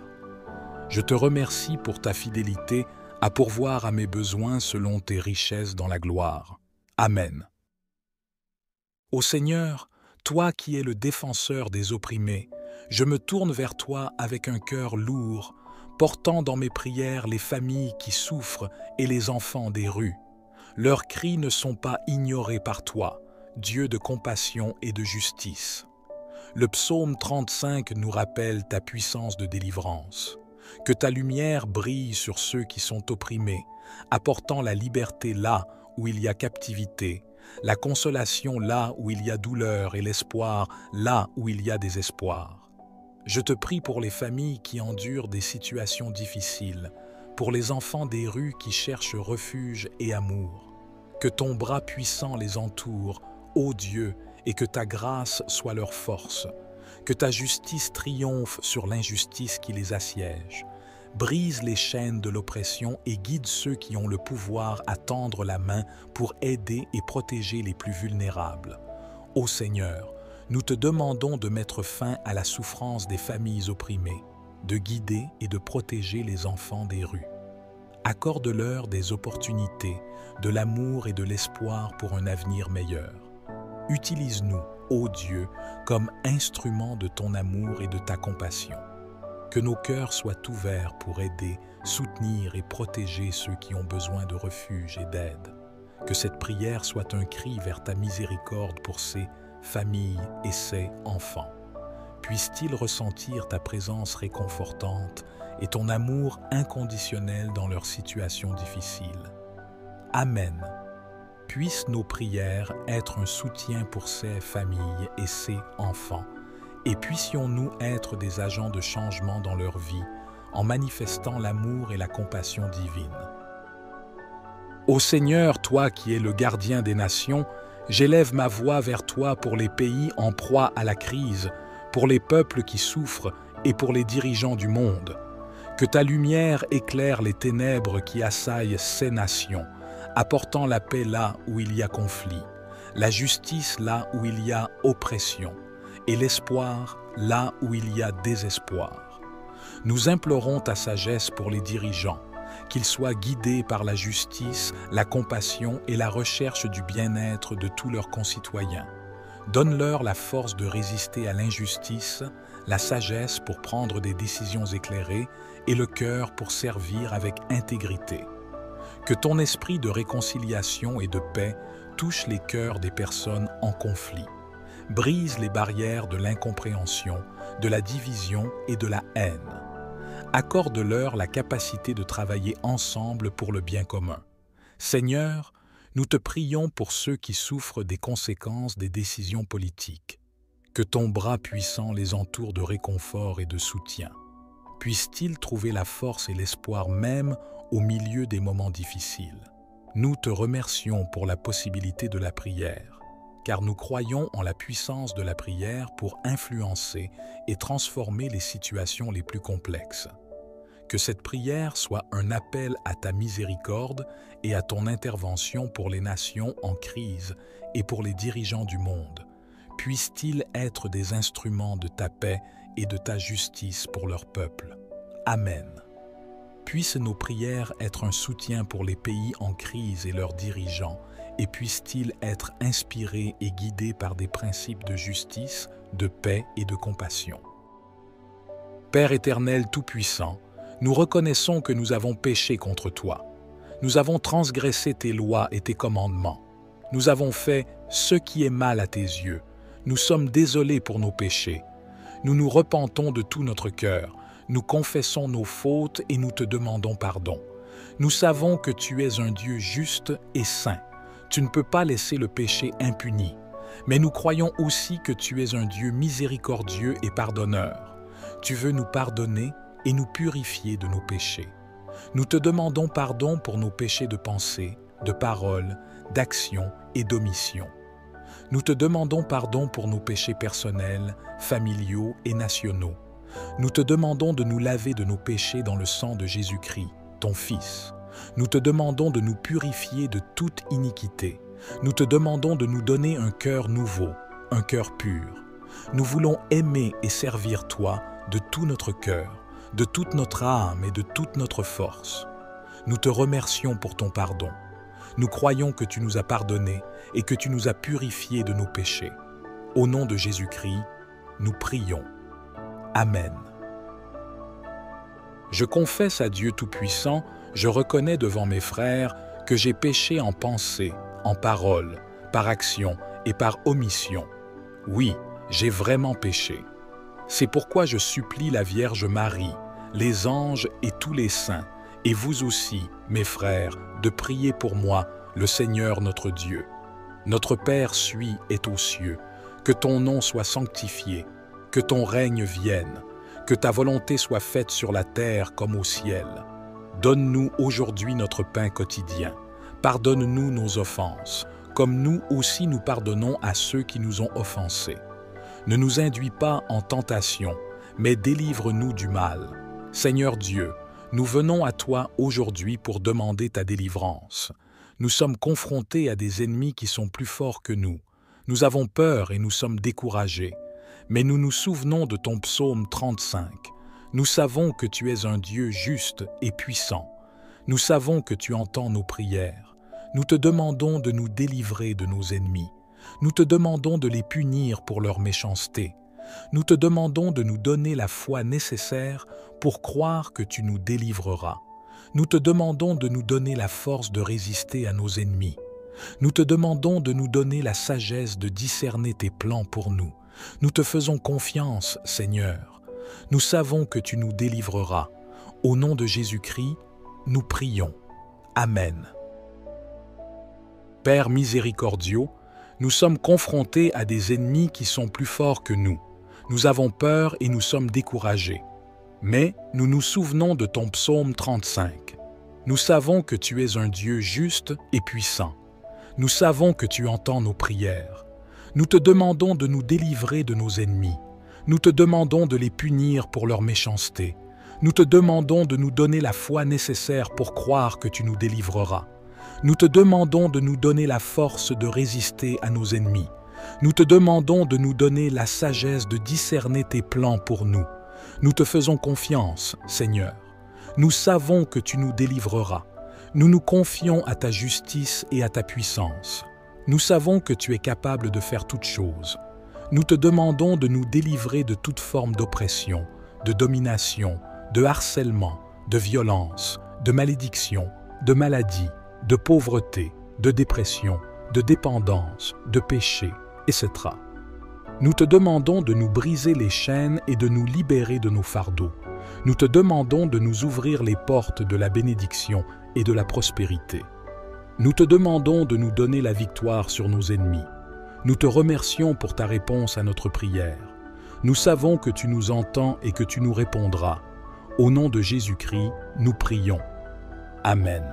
Je te remercie pour ta fidélité à pourvoir à mes besoins selon tes richesses dans la gloire. Amen. Ô Seigneur, toi qui es le défenseur des opprimés, je me tourne vers toi avec un cœur lourd, portant dans mes prières les familles qui souffrent et les enfants des rues. Leurs cris ne sont pas ignorés par toi, Dieu de compassion et de justice. Le psaume 35 nous rappelle ta puissance de délivrance. Que ta lumière brille sur ceux qui sont opprimés, apportant la liberté là où il y a captivité, la consolation là où il y a douleur et l'espoir là où il y a désespoir. Je te prie pour les familles qui endurent des situations difficiles, pour les enfants des rues qui cherchent refuge et amour. Que ton bras puissant les entoure, ô Dieu, et que ta grâce soit leur force. Que ta justice triomphe sur l'injustice qui les assiège. Brise les chaînes de l'oppression et guide ceux qui ont le pouvoir à tendre la main pour aider et protéger les plus vulnérables. Ô Seigneur, nous te demandons de mettre fin à la souffrance des familles opprimées, de guider et de protéger les enfants des rues. Accorde-leur des opportunités, de l'amour et de l'espoir pour un avenir meilleur. Utilise-nous, ô Dieu, comme instruments de ton amour et de ta compassion. Que nos cœurs soient ouverts pour aider, soutenir et protéger ceux qui ont besoin de refuge et d'aide. Que cette prière soit un cri vers ta miséricorde pour ces familles et ces enfants. Puissent-ils ressentir ta présence réconfortante et ton amour inconditionnel dans leurs situations difficiles. Amen. Puissent nos prières être un soutien pour ces familles et ces enfants, et puissions-nous être des agents de changement dans leur vie en manifestant l'amour et la compassion divine. Ô Seigneur, toi qui es le gardien des nations, j'élève ma voix vers toi pour les pays en proie à la crise, pour les peuples qui souffrent et pour les dirigeants du monde. Que ta lumière éclaire les ténèbres qui assaillent ces nations, apportant la paix là où il y a conflit, la justice là où il y a oppression, et l'espoir là où il y a désespoir. Nous implorons ta sagesse pour les dirigeants, qu'ils soient guidés par la justice, la compassion et la recherche du bien-être de tous leurs concitoyens. Donne-leur la force de résister à l'injustice, la sagesse pour prendre des décisions éclairées et le cœur pour servir avec intégrité. Que ton esprit de réconciliation et de paix touche les cœurs des personnes en conflit. Brise les barrières de l'incompréhension, de la division et de la haine. Accorde-leur la capacité de travailler ensemble pour le bien commun. Seigneur, nous te prions pour ceux qui souffrent des conséquences des décisions politiques. Que ton bras puissant les entoure de réconfort et de soutien. Puissent-ils trouver la force et l'espoir même au milieu des moments difficiles. Nous te remercions pour la possibilité de la prière, car nous croyons en la puissance de la prière pour influencer et transformer les situations les plus complexes. Que cette prière soit un appel à ta miséricorde et à ton intervention pour les nations en crise et pour les dirigeants du monde. Puissent-ils être des instruments de ta paix et de ta justice pour leur peuple. Amen. Puissent nos prières être un soutien pour les pays en crise et leurs dirigeants, et puissent-ils être inspirés et guidés par des principes de justice, de paix et de compassion. Père éternel tout-puissant, nous reconnaissons que nous avons péché contre toi. Nous avons transgressé tes lois et tes commandements. Nous avons fait ce qui est mal à tes yeux. Nous sommes désolés pour nos péchés. Nous nous repentons de tout notre cœur. Nous confessons nos fautes et nous te demandons pardon. Nous savons que tu es un Dieu juste et saint. Tu ne peux pas laisser le péché impuni. Mais nous croyons aussi que tu es un Dieu miséricordieux et pardonneur. Tu veux nous pardonner et nous purifier de nos péchés. Nous te demandons pardon pour nos péchés de pensée, de parole, d'action et d'omission. Nous te demandons pardon pour nos péchés personnels, familiaux et nationaux. Nous te demandons de nous laver de nos péchés dans le sang de Jésus-Christ, ton Fils. Nous te demandons de nous purifier de toute iniquité. Nous te demandons de nous donner un cœur nouveau, un cœur pur. Nous voulons aimer et servir toi de tout notre cœur, de toute notre âme et de toute notre force. Nous te remercions pour ton pardon. Nous croyons que tu nous as pardonnés et que tu nous as purifiés de nos péchés. Au nom de Jésus-Christ, nous prions. Amen. Je confesse à Dieu Tout-Puissant, je reconnais devant mes frères que j'ai péché en pensée, en parole, par action et par omission. Oui, j'ai vraiment péché. C'est pourquoi je supplie la Vierge Marie, les anges et tous les saints, et vous aussi, mes frères, de prier pour moi, le Seigneur notre Dieu. Notre Père suis est aux cieux, que ton nom soit sanctifié, que ton règne vienne, que ta volonté soit faite sur la terre comme au ciel. Donne-nous aujourd'hui notre pain quotidien. Pardonne-nous nos offenses, comme nous aussi nous pardonnons à ceux qui nous ont offensés. Ne nous induis pas en tentation, mais délivre-nous du mal. Seigneur Dieu, nous venons à toi aujourd'hui pour demander ta délivrance. Nous sommes confrontés à des ennemis qui sont plus forts que nous. Nous avons peur et nous sommes découragés. Mais nous nous souvenons de ton psaume 35. Nous savons que tu es un Dieu juste et puissant. Nous savons que tu entends nos prières. Nous te demandons de nous délivrer de nos ennemis. Nous te demandons de les punir pour leur méchanceté. Nous te demandons de nous donner la foi nécessaire pour croire que tu nous délivreras. Nous te demandons de nous donner la force de résister à nos ennemis. Nous te demandons de nous donner la sagesse de discerner tes plans pour nous. Nous te faisons confiance, Seigneur. Nous savons que tu nous délivreras. Au nom de Jésus-Christ, nous prions. Amen. Père miséricordieux, nous sommes confrontés à des ennemis qui sont plus forts que nous. Nous avons peur et nous sommes découragés. Mais nous nous souvenons de ton psaume 35. Nous savons que tu es un Dieu juste et puissant. Nous savons que tu entends nos prières. Nous te demandons de nous délivrer de nos ennemis. Nous te demandons de les punir pour leur méchanceté. Nous te demandons de nous donner la foi nécessaire pour croire que tu nous délivreras. Nous te demandons de nous donner la force de résister à nos ennemis. Nous te demandons de nous donner la sagesse de discerner tes plans pour nous. Nous te faisons confiance, Seigneur. Nous savons que tu nous délivreras. Nous nous confions à ta justice et à ta puissance. Nous savons que tu es capable de faire toutes choses. Nous te demandons de nous délivrer de toute forme d'oppression, de domination, de harcèlement, de violence, de malédiction, de maladie, de pauvreté, de dépression, de dépendance, de péché, etc. Nous te demandons de nous briser les chaînes et de nous libérer de nos fardeaux. Nous te demandons de nous ouvrir les portes de la bénédiction et de la prospérité. Nous te demandons de nous donner la victoire sur nos ennemis. Nous te remercions pour ta réponse à notre prière. Nous savons que tu nous entends et que tu nous répondras. Au nom de Jésus-Christ, nous prions. Amen.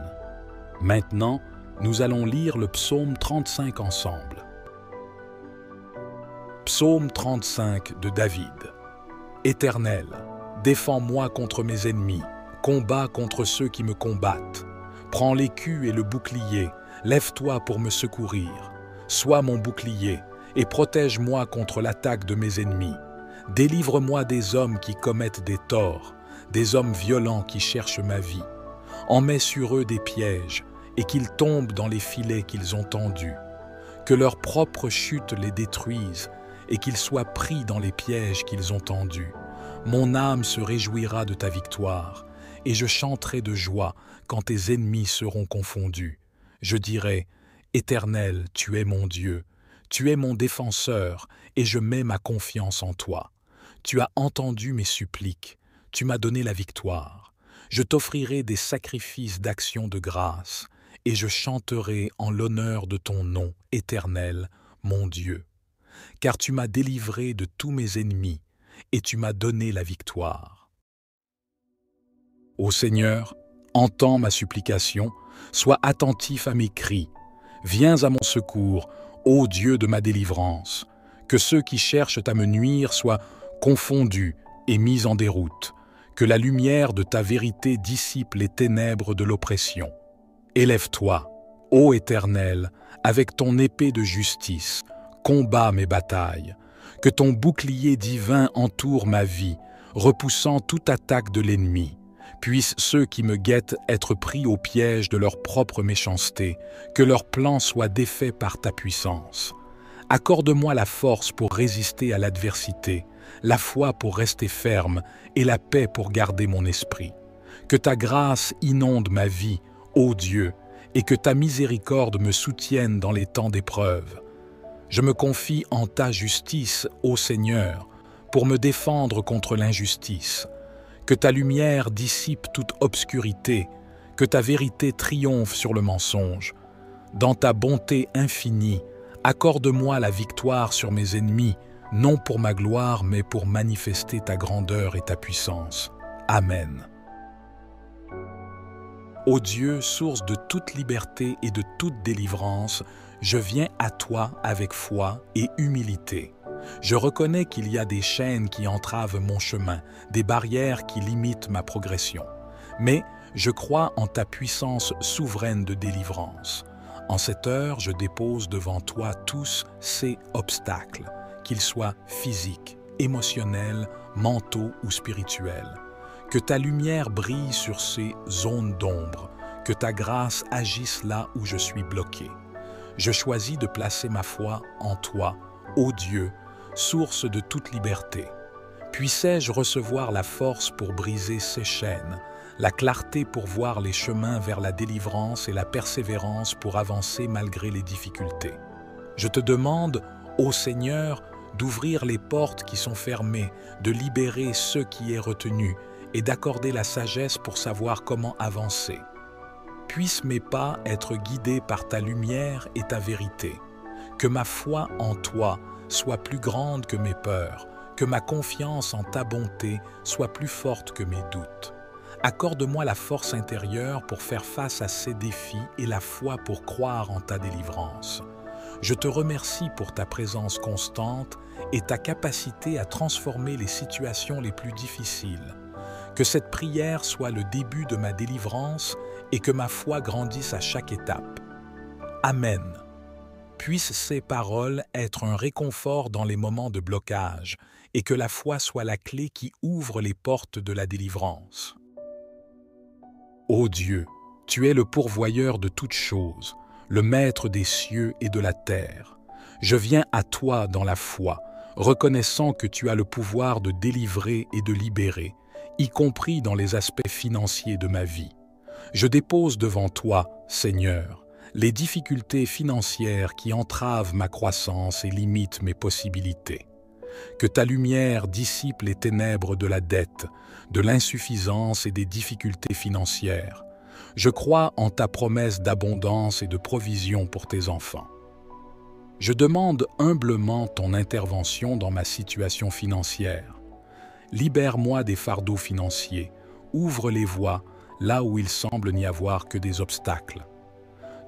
Maintenant, nous allons lire le psaume 35 ensemble. Psaume 35 de David. Éternel, défends-moi contre mes ennemis, combats contre ceux qui me combattent. Prends l'écu et le bouclier, lève-toi pour me secourir. Sois mon bouclier et protège-moi contre l'attaque de mes ennemis. Délivre-moi des hommes qui commettent des torts, des hommes violents qui cherchent ma vie. En mets sur eux des pièges et qu'ils tombent dans les filets qu'ils ont tendus. Que leur propre chute les détruise et qu'ils soient pris dans les pièges qu'ils ont tendus. Mon âme se réjouira de ta victoire et je chanterai de joie quand tes ennemis seront confondus. Je dirai, Éternel, tu es mon Dieu, tu es mon défenseur et je mets ma confiance en toi. Tu as entendu mes suppliques, tu m'as donné la victoire. Je t'offrirai des sacrifices d'action de grâce et je chanterai en l'honneur de ton nom, Éternel, mon Dieu. Car tu m'as délivré de tous mes ennemis et tu m'as donné la victoire. Ô Seigneur, entends ma supplication, sois attentif à mes cris. Viens à mon secours, ô Dieu de ma délivrance. Que ceux qui cherchent à me nuire soient confondus et mis en déroute. Que la lumière de ta vérité dissipe les ténèbres de l'oppression. Élève-toi, ô Éternel, avec ton épée de justice, combat mes batailles. Que ton bouclier divin entoure ma vie, repoussant toute attaque de l'ennemi. Puissent ceux qui me guettent être pris au piège de leur propre méchanceté, que leurs plans soient défaits par ta puissance. Accorde-moi la force pour résister à l'adversité, la foi pour rester ferme et la paix pour garder mon esprit. Que ta grâce inonde ma vie, ô Dieu, et que ta miséricorde me soutienne dans les temps d'épreuve. Je me confie en ta justice, ô Seigneur, pour me défendre contre l'injustice. Que ta lumière dissipe toute obscurité, que ta vérité triomphe sur le mensonge. Dans ta bonté infinie, accorde-moi la victoire sur mes ennemis, non pour ma gloire, mais pour manifester ta grandeur et ta puissance. Amen. Ô Dieu, source de toute liberté et de toute délivrance, je viens à toi avec foi et humilité. Je reconnais qu'il y a des chaînes qui entravent mon chemin, des barrières qui limitent ma progression. Mais je crois en ta puissance souveraine de délivrance. En cette heure, je dépose devant toi tous ces obstacles, qu'ils soient physiques, émotionnels, mentaux ou spirituels. Que ta lumière brille sur ces zones d'ombre, que ta grâce agisse là où je suis bloqué. Je choisis de placer ma foi en toi, ô Dieu, source de toute liberté. Puissais-je recevoir la force pour briser ces chaînes, la clarté pour voir les chemins vers la délivrance et la persévérance pour avancer malgré les difficultés. Je te demande, ô Seigneur, d'ouvrir les portes qui sont fermées, de libérer ceux qui est retenu et d'accorder la sagesse pour savoir comment avancer. Puissent mes pas être guidés par ta lumière et ta vérité. Que ma foi en toi soit plus grande que mes peurs, que ma confiance en ta bonté soit plus forte que mes doutes. Accorde-moi la force intérieure pour faire face à ces défis et la foi pour croire en ta délivrance. Je te remercie pour ta présence constante et ta capacité à transformer les situations les plus difficiles. Que cette prière soit le début de ma délivrance et que ma foi grandisse à chaque étape. Amen. Puissent ces paroles être un réconfort dans les moments de blocage et que la foi soit la clé qui ouvre les portes de la délivrance. Ô Dieu, tu es le pourvoyeur de toutes choses, le maître des cieux et de la terre. Je viens à toi dans la foi, reconnaissant que tu as le pouvoir de délivrer et de libérer, y compris dans les aspects financiers de ma vie. Je dépose devant toi, Seigneur, les difficultés financières qui entravent ma croissance et limitent mes possibilités. Que ta lumière dissipe les ténèbres de la dette, de l'insuffisance et des difficultés financières. Je crois en ta promesse d'abondance et de provision pour tes enfants. Je demande humblement ton intervention dans ma situation financière. Libère-moi des fardeaux financiers, ouvre les voies là où il semble n'y avoir que des obstacles.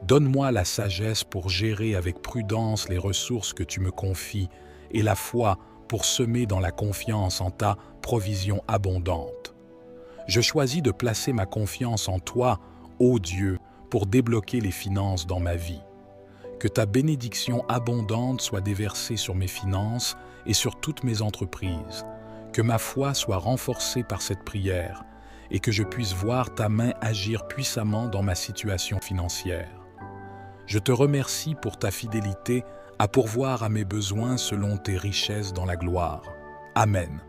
Donne-moi la sagesse pour gérer avec prudence les ressources que tu me confies et la foi pour semer dans la confiance en ta provision abondante. Je choisis de placer ma confiance en toi, ô Dieu, pour débloquer les finances dans ma vie. Que ta bénédiction abondante soit déversée sur mes finances et sur toutes mes entreprises. Que ma foi soit renforcée par cette prière et que je puisse voir ta main agir puissamment dans ma situation financière. Je te remercie pour ta fidélité à pourvoir à mes besoins selon tes richesses dans la gloire. Amen.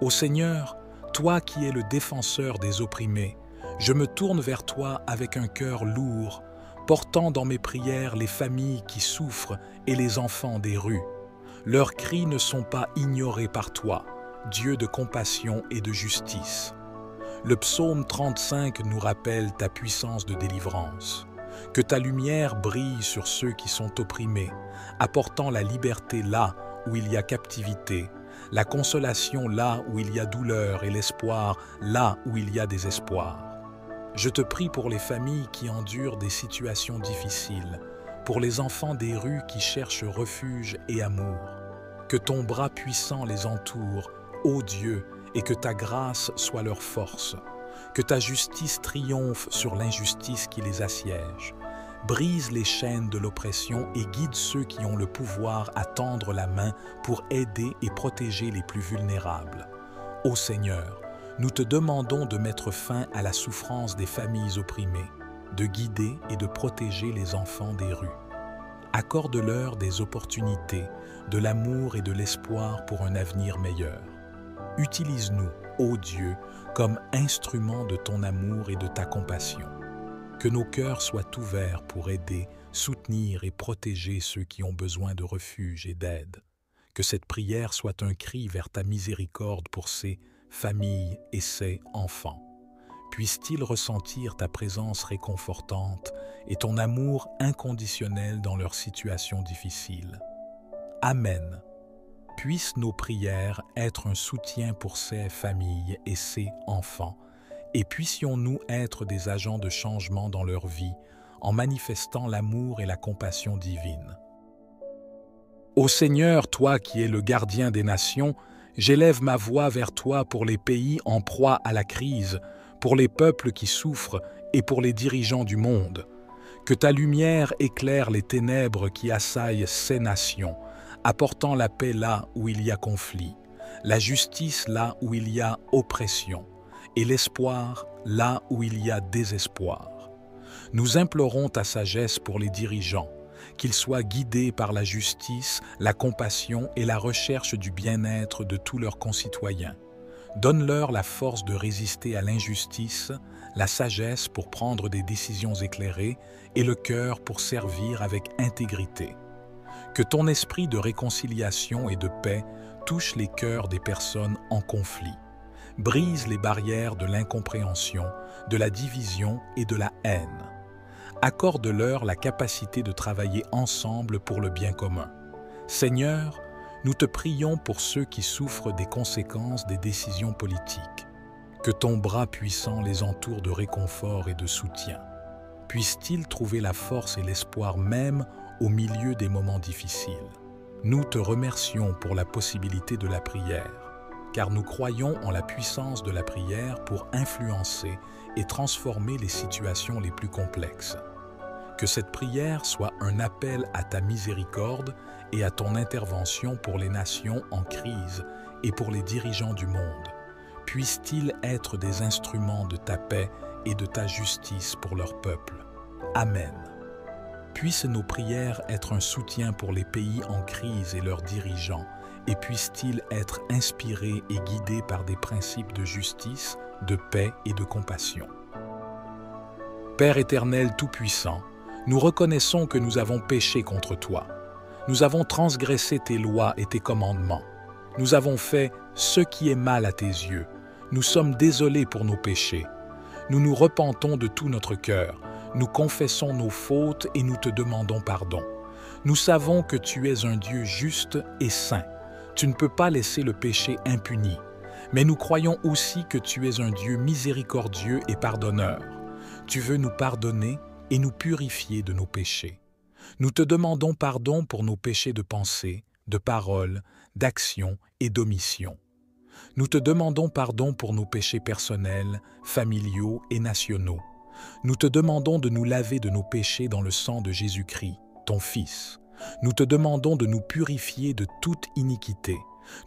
Ô Seigneur, toi qui es le défenseur des opprimés, je me tourne vers toi avec un cœur lourd, portant dans mes prières les familles qui souffrent et les enfants des rues. Leurs cris ne sont pas ignorés par toi, Dieu de compassion et de justice. Le psaume 35 nous rappelle ta puissance de délivrance. Que ta lumière brille sur ceux qui sont opprimés, apportant la liberté là où il y a captivité, la consolation là où il y a douleur et l'espoir là où il y a désespoir. Je te prie pour les familles qui endurent des situations difficiles, pour les enfants des rues qui cherchent refuge et amour. Que ton bras puissant les entoure, ô Dieu, et que ta grâce soit leur force. Que ta justice triomphe sur l'injustice qui les assiège. Brise les chaînes de l'oppression et guide ceux qui ont le pouvoir à tendre la main pour aider et protéger les plus vulnérables. Ô Seigneur, nous te demandons de mettre fin à la souffrance des familles opprimées, de guider et de protéger les enfants des rues. Accorde-leur des opportunités, de l'amour et de l'espoir pour un avenir meilleur. Utilise-nous, ô Dieu, comme instruments de ton amour et de ta compassion. Que nos cœurs soient ouverts pour aider, soutenir et protéger ceux qui ont besoin de refuge et d'aide. Que cette prière soit un cri vers ta miséricorde pour ces familles et ces enfants. Puissent-ils ressentir ta présence réconfortante et ton amour inconditionnel dans leurs situations difficiles. Amen. Puissent nos prières être un soutien pour ces familles et ces enfants, et puissions-nous être des agents de changement dans leur vie en manifestant l'amour et la compassion divine. Ô Seigneur, toi qui es le gardien des nations, j'élève ma voix vers toi pour les pays en proie à la crise, pour les peuples qui souffrent et pour les dirigeants du monde. Que ta lumière éclaire les ténèbres qui assaillent ces nations, apportant la paix là où il y a conflit, la justice là où il y a oppression, et l'espoir là où il y a désespoir. Nous implorons ta sagesse pour les dirigeants, qu'ils soient guidés par la justice, la compassion et la recherche du bien-être de tous leurs concitoyens. Donne-leur la force de résister à l'injustice, la sagesse pour prendre des décisions éclairées et le cœur pour servir avec intégrité. Que ton esprit de réconciliation et de paix touche les cœurs des personnes en conflit. Brise les barrières de l'incompréhension, de la division et de la haine. Accorde-leur la capacité de travailler ensemble pour le bien commun. Seigneur, nous te prions pour ceux qui souffrent des conséquences des décisions politiques. Que ton bras puissant les entoure de réconfort et de soutien. Puissent-ils trouver la force et l'espoir même au milieu des moments difficiles. Nous te remercions pour la possibilité de la prière, car nous croyons en la puissance de la prière pour influencer et transformer les situations les plus complexes. Que cette prière soit un appel à ta miséricorde et à ton intervention pour les nations en crise et pour les dirigeants du monde. Puissent-ils être des instruments de ta paix et de ta justice pour leur peuple. Amen. Puissent nos prières être un soutien pour les pays en crise et leurs dirigeants, et puissent-ils être inspirés et guidés par des principes de justice, de paix et de compassion. Père éternel tout-puissant, nous reconnaissons que nous avons péché contre toi. Nous avons transgressé tes lois et tes commandements. Nous avons fait ce qui est mal à tes yeux. Nous sommes désolés pour nos péchés. Nous nous repentons de tout notre cœur. Nous confessons nos fautes et nous te demandons pardon. Nous savons que tu es un Dieu juste et saint. Tu ne peux pas laisser le péché impuni. Mais nous croyons aussi que tu es un Dieu miséricordieux et pardonneur. Tu veux nous pardonner et nous purifier de nos péchés. Nous te demandons pardon pour nos péchés de pensée, de parole, d'action et d'omission. Nous te demandons pardon pour nos péchés personnels, familiaux et nationaux. Nous te demandons de nous laver de nos péchés dans le sang de Jésus-Christ, ton Fils. Nous te demandons de nous purifier de toute iniquité.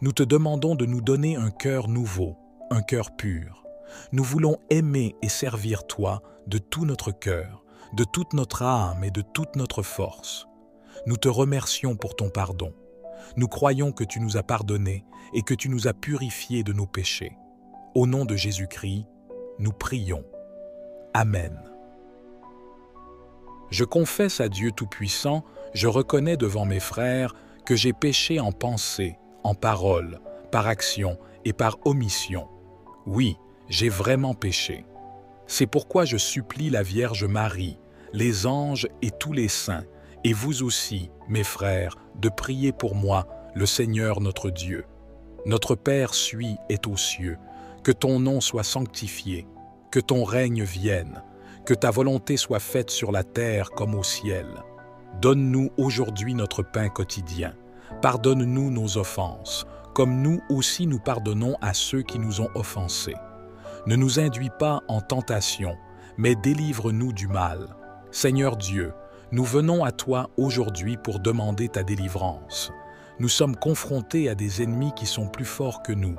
Nous te demandons de nous donner un cœur nouveau, un cœur pur. Nous voulons aimer et servir toi de tout notre cœur, de toute notre âme et de toute notre force. Nous te remercions pour ton pardon. Nous croyons que tu nous as pardonnés et que tu nous as purifiés de nos péchés. Au nom de Jésus-Christ, nous prions. Amen. Je confesse à Dieu Tout-Puissant, je reconnais devant mes frères que j'ai péché en pensée, en parole, par action et par omission. Oui, j'ai vraiment péché. C'est pourquoi je supplie la Vierge Marie, les anges et tous les saints, et vous aussi, mes frères, de prier pour moi, le Seigneur notre Dieu. Notre Père suis est aux cieux, que ton nom soit sanctifié, que ton règne vienne, que ta volonté soit faite sur la terre comme au ciel. Donne-nous aujourd'hui notre pain quotidien. Pardonne-nous nos offenses, comme nous aussi nous pardonnons à ceux qui nous ont offensés. Ne nous induis pas en tentation, mais délivre-nous du mal. Seigneur Dieu, nous venons à toi aujourd'hui pour demander ta délivrance. Nous sommes confrontés à des ennemis qui sont plus forts que nous.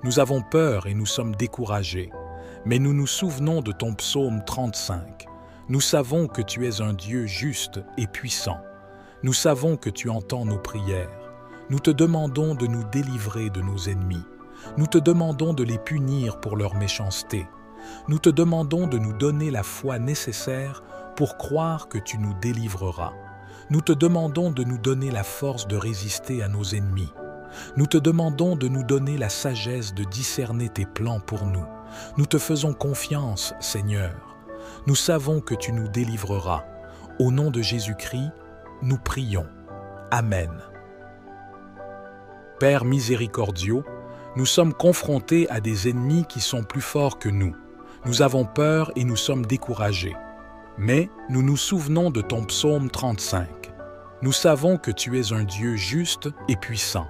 Nous avons peur et nous sommes découragés. Mais nous nous souvenons de ton psaume 35. Nous savons que tu es un Dieu juste et puissant. Nous savons que tu entends nos prières. Nous te demandons de nous délivrer de nos ennemis. Nous te demandons de les punir pour leur méchanceté. Nous te demandons de nous donner la foi nécessaire pour croire que tu nous délivreras. Nous te demandons de nous donner la force de résister à nos ennemis. Nous te demandons de nous donner la sagesse de discerner tes plans pour nous. Nous te faisons confiance, Seigneur. Nous savons que tu nous délivreras. Au nom de Jésus-Christ, nous prions. Amen. Père miséricordieux, nous sommes confrontés à des ennemis qui sont plus forts que nous. Nous avons peur et nous sommes découragés. Mais nous nous souvenons de ton psaume 35. Nous savons que tu es un Dieu juste et puissant.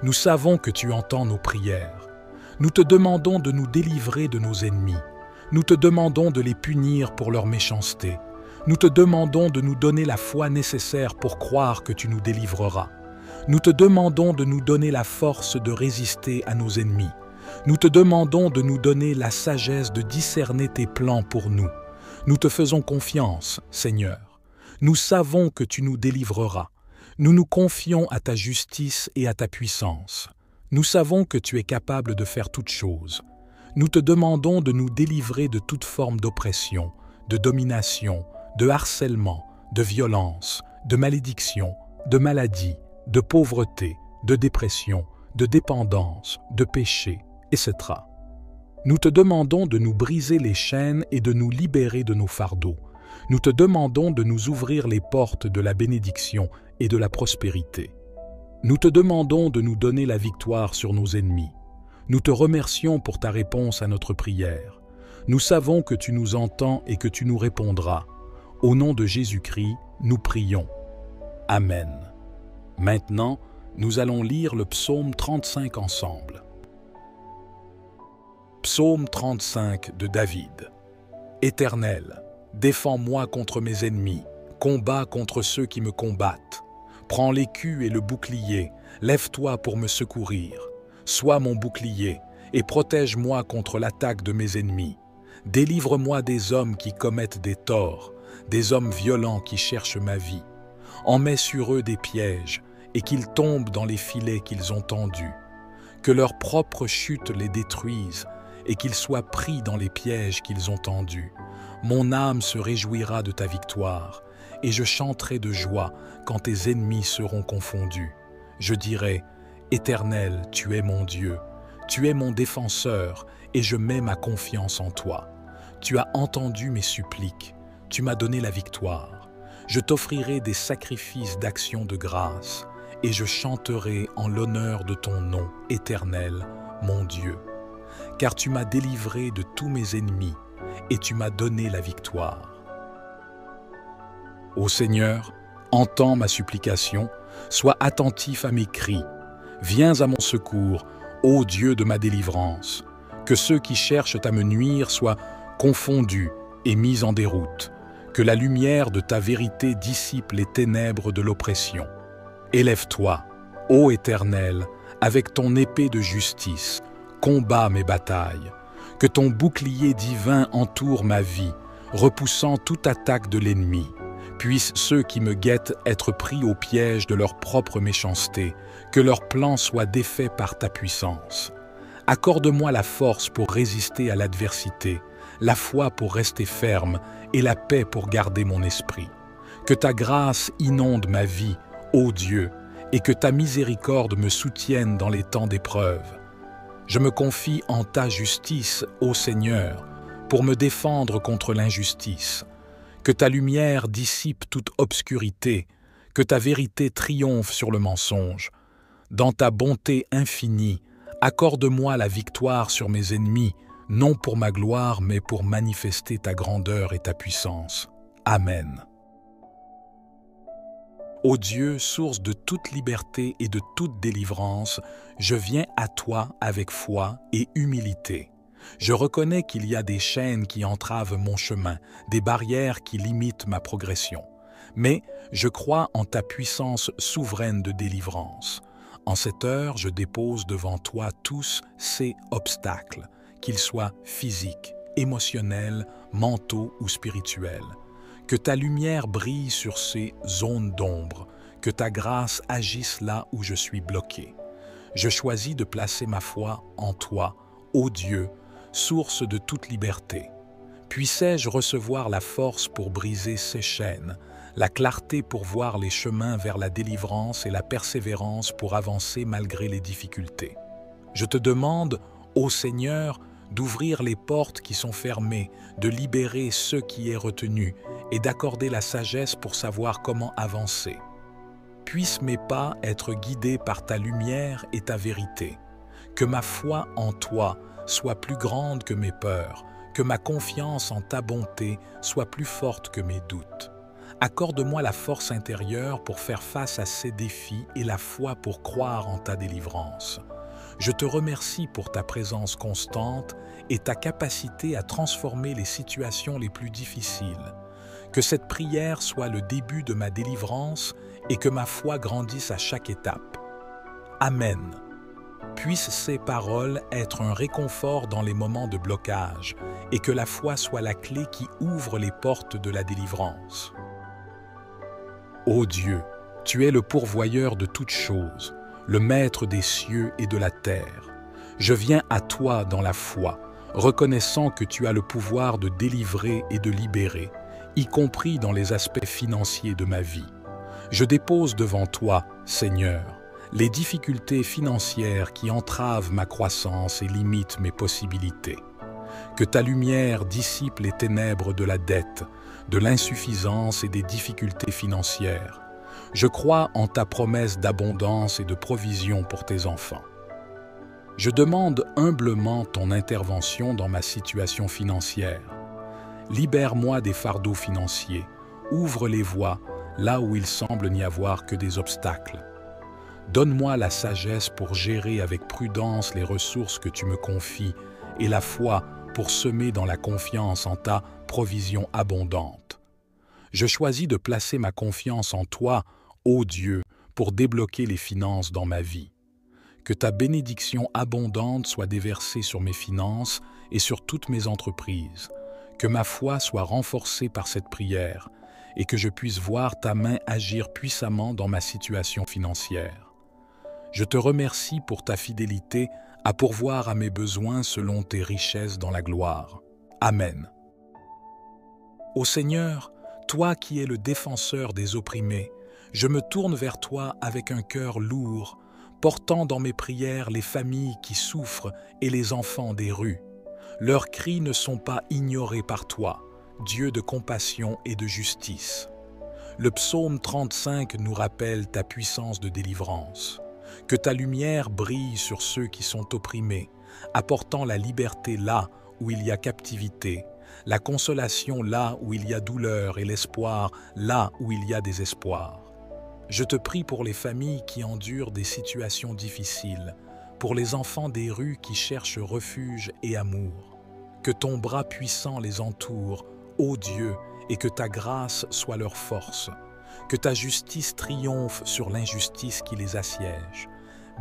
Nous savons que tu entends nos prières. Nous te demandons de nous délivrer de nos ennemis. Nous te demandons de les punir pour leur méchanceté. Nous te demandons de nous donner la foi nécessaire pour croire que tu nous délivreras. Nous te demandons de nous donner la force de résister à nos ennemis. Nous te demandons de nous donner la sagesse de discerner tes plans pour nous. Nous te faisons confiance, Seigneur. Nous savons que tu nous délivreras. Nous nous confions à ta justice et à ta puissance. Nous savons que tu es capable de faire toutes choses. Nous te demandons de nous délivrer de toute forme d'oppression, de domination, de harcèlement, de violence, de malédiction, de maladie, de pauvreté, de dépression, de dépendance, de péché, etc. Nous te demandons de nous briser les chaînes et de nous libérer de nos fardeaux. Nous te demandons de nous ouvrir les portes de la bénédiction et de la prospérité. Nous te demandons de nous donner la victoire sur nos ennemis. Nous te remercions pour ta réponse à notre prière. Nous savons que tu nous entends et que tu nous répondras. Au nom de Jésus-Christ, nous prions. Amen. Maintenant, nous allons lire le psaume 35 ensemble. Psaume 35 de David. Éternel, défends-moi contre mes ennemis, combats contre ceux qui me combattent. Prends l'écu et le bouclier, lève-toi pour me secourir. Sois mon bouclier et protège-moi contre l'attaque de mes ennemis. Délivre-moi des hommes qui commettent des torts, des hommes violents qui cherchent ma vie. En mets sur eux des pièges et qu'ils tombent dans les filets qu'ils ont tendus. Que leur propre chute les détruise et qu'ils soient pris dans les pièges qu'ils ont tendus. Mon âme se réjouira de ta victoire et je chanterai de joie quand tes ennemis seront confondus. Je dirai, Éternel, tu es mon Dieu, tu es mon défenseur et je mets ma confiance en toi. Tu as entendu mes suppliques, tu m'as donné la victoire. Je t'offrirai des sacrifices d'action de grâce et je chanterai en l'honneur de ton nom, Éternel, mon Dieu. Car tu m'as délivré de tous mes ennemis et tu m'as donné la victoire. Ô Seigneur, entends ma supplication, sois attentif à mes cris. Viens à mon secours, ô Dieu de ma délivrance. Que ceux qui cherchent à me nuire soient confondus et mis en déroute. Que la lumière de ta vérité dissipe les ténèbres de l'oppression. Élève-toi, ô Éternel, avec ton épée de justice, combat mes batailles. Que ton bouclier divin entoure ma vie, repoussant toute attaque de l'ennemi. Puissent ceux qui me guettent être pris au piège de leur propre méchanceté, que leurs plans soient défaits par ta puissance. Accorde-moi la force pour résister à l'adversité, la foi pour rester ferme et la paix pour garder mon esprit. Que ta grâce inonde ma vie, ô Dieu, et que ta miséricorde me soutienne dans les temps d'épreuve. Je me confie en ta justice, ô Seigneur, pour me défendre contre l'injustice. Que ta lumière dissipe toute obscurité, que ta vérité triomphe sur le mensonge. Dans ta bonté infinie, accorde-moi la victoire sur mes ennemis, non pour ma gloire, mais pour manifester ta grandeur et ta puissance. Amen. Ô Dieu, source de toute liberté et de toute délivrance, je viens à toi avec foi et humilité. Je reconnais qu'il y a des chaînes qui entravent mon chemin, des barrières qui limitent ma progression. Mais je crois en ta puissance souveraine de délivrance. En cette heure, je dépose devant toi tous ces obstacles, qu'ils soient physiques, émotionnels, mentaux ou spirituels. Que ta lumière brille sur ces zones d'ombre, que ta grâce agisse là où je suis bloqué. Je choisis de placer ma foi en toi, ô Dieu, source de toute liberté. Puissais-je recevoir la force pour briser ces chaînes, la clarté pour voir les chemins vers la délivrance et la persévérance pour avancer malgré les difficultés. Je te demande, ô Seigneur, d'ouvrir les portes qui sont fermées, de libérer ceux qui est retenu et d'accorder la sagesse pour savoir comment avancer. Puissent mes pas être guidés par ta lumière et ta vérité. Que ma foi en toi soit plus grande que mes peurs, que ma confiance en ta bonté soit plus forte que mes doutes. Accorde-moi la force intérieure pour faire face à ces défis et la foi pour croire en ta délivrance. Je te remercie pour ta présence constante et ta capacité à transformer les situations les plus difficiles. Que cette prière soit le début de ma délivrance et que ma foi grandisse à chaque étape. Amen. Puissent ces paroles être un réconfort dans les moments de blocage et que la foi soit la clé qui ouvre les portes de la délivrance. Ô Dieu, tu es le pourvoyeur de toutes choses, le maître des cieux et de la terre. Je viens à toi dans la foi, reconnaissant que tu as le pouvoir de délivrer et de libérer, y compris dans les aspects financiers de ma vie. Je dépose devant toi, Seigneur, les difficultés financières qui entravent ma croissance et limitent mes possibilités. Que ta lumière dissipe les ténèbres de la dette, de l'insuffisance et des difficultés financières. Je crois en ta promesse d'abondance et de provision pour tes enfants. Je demande humblement ton intervention dans ma situation financière. Libère-moi des fardeaux financiers, ouvre les voies là où il semble n'y avoir que des obstacles. Donne-moi la sagesse pour gérer avec prudence les ressources que tu me confies et la foi pour semer dans la confiance en ta provision abondante. Je choisis de placer ma confiance en toi, ô Dieu, pour débloquer les finances dans ma vie. Que ta bénédiction abondante soit déversée sur mes finances et sur toutes mes entreprises. Que ma foi soit renforcée par cette prière et que je puisse voir ta main agir puissamment dans ma situation financière. Je te remercie pour ta fidélité à pourvoir à mes besoins selon tes richesses dans la gloire. Amen. Ô Seigneur, toi qui es le défenseur des opprimés, je me tourne vers toi avec un cœur lourd, portant dans mes prières les familles qui souffrent et les enfants des rues. Leurs cris ne sont pas ignorés par toi, Dieu de compassion et de justice. Le psaume 35 nous rappelle ta puissance de délivrance. Que ta lumière brille sur ceux qui sont opprimés, apportant la liberté là où il y a captivité, la consolation là où il y a douleur et l'espoir là où il y a désespoir. Je te prie pour les familles qui endurent des situations difficiles, pour les enfants des rues qui cherchent refuge et amour. Que ton bras puissant les entoure, ô Dieu, et que ta grâce soit leur force. Que ta justice triomphe sur l'injustice qui les assiège.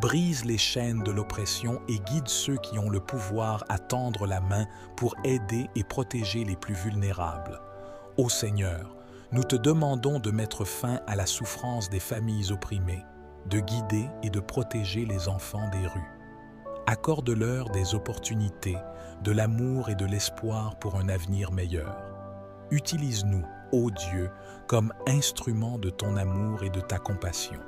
Brise les chaînes de l'oppression et guide ceux qui ont le pouvoir à tendre la main pour aider et protéger les plus vulnérables. Ô Seigneur, nous te demandons de mettre fin à la souffrance des familles opprimées, de guider et de protéger les enfants des rues. Accorde-leur des opportunités, de l'amour et de l'espoir pour un avenir meilleur. Utilise-nous, ô Dieu, comme instrument de ton amour et de ta compassion.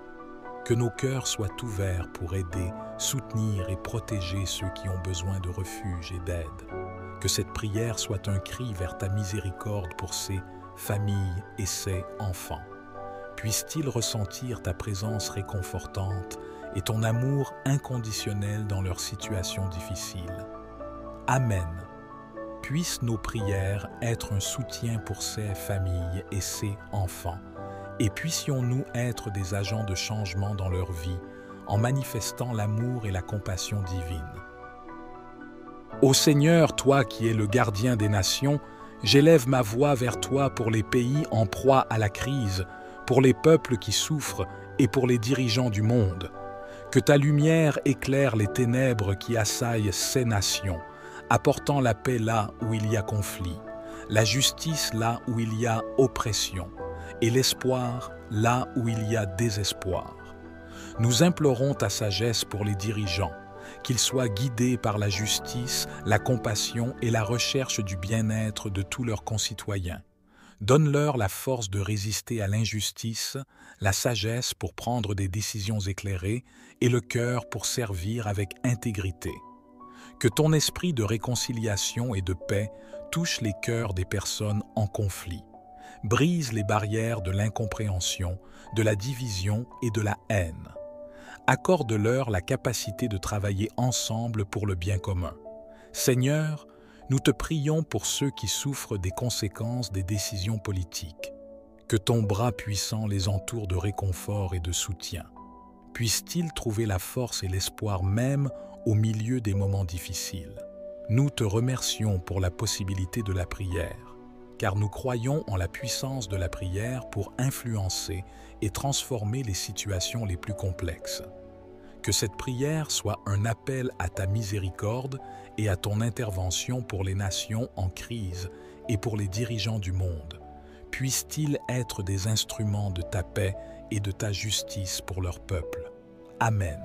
Que nos cœurs soient ouverts pour aider, soutenir et protéger ceux qui ont besoin de refuge et d'aide. Que cette prière soit un cri vers ta miséricorde pour ces familles et ces enfants. Puissent-ils ressentir ta présence réconfortante et ton amour inconditionnel dans leurs situations difficiles. Amen. Puissent nos prières être un soutien pour ces familles et ces enfants, et puissions-nous être des agents de changement dans leur vie en manifestant l'amour et la compassion divine. Ô Seigneur, toi qui es le gardien des nations, j'élève ma voix vers toi pour les pays en proie à la crise, pour les peuples qui souffrent et pour les dirigeants du monde. Que ta lumière éclaire les ténèbres qui assaillent ces nations, apportant la paix là où il y a conflit, la justice là où il y a oppression, et l'espoir là où il y a désespoir. Nous implorons ta sagesse pour les dirigeants, qu'ils soient guidés par la justice, la compassion et la recherche du bien-être de tous leurs concitoyens. Donne-leur la force de résister à l'injustice, la sagesse pour prendre des décisions éclairées et le cœur pour servir avec intégrité. Que ton esprit de réconciliation et de paix touche les cœurs des personnes en conflit. Brise les barrières de l'incompréhension, de la division et de la haine. Accorde-leur la capacité de travailler ensemble pour le bien commun. Seigneur, nous te prions pour ceux qui souffrent des conséquences des décisions politiques. Que ton bras puissant les entoure de réconfort et de soutien. Puissent-ils trouver la force et l'espoir même au milieu des moments difficiles. Nous te remercions pour la possibilité de la prière. car nous croyons en la puissance de la prière pour influencer et transformer les situations les plus complexes. Que cette prière soit un appel à ta miséricorde et à ton intervention pour les nations en crise et pour les dirigeants du monde. Puissent-ils être des instruments de ta paix et de ta justice pour leur peuple. Amen.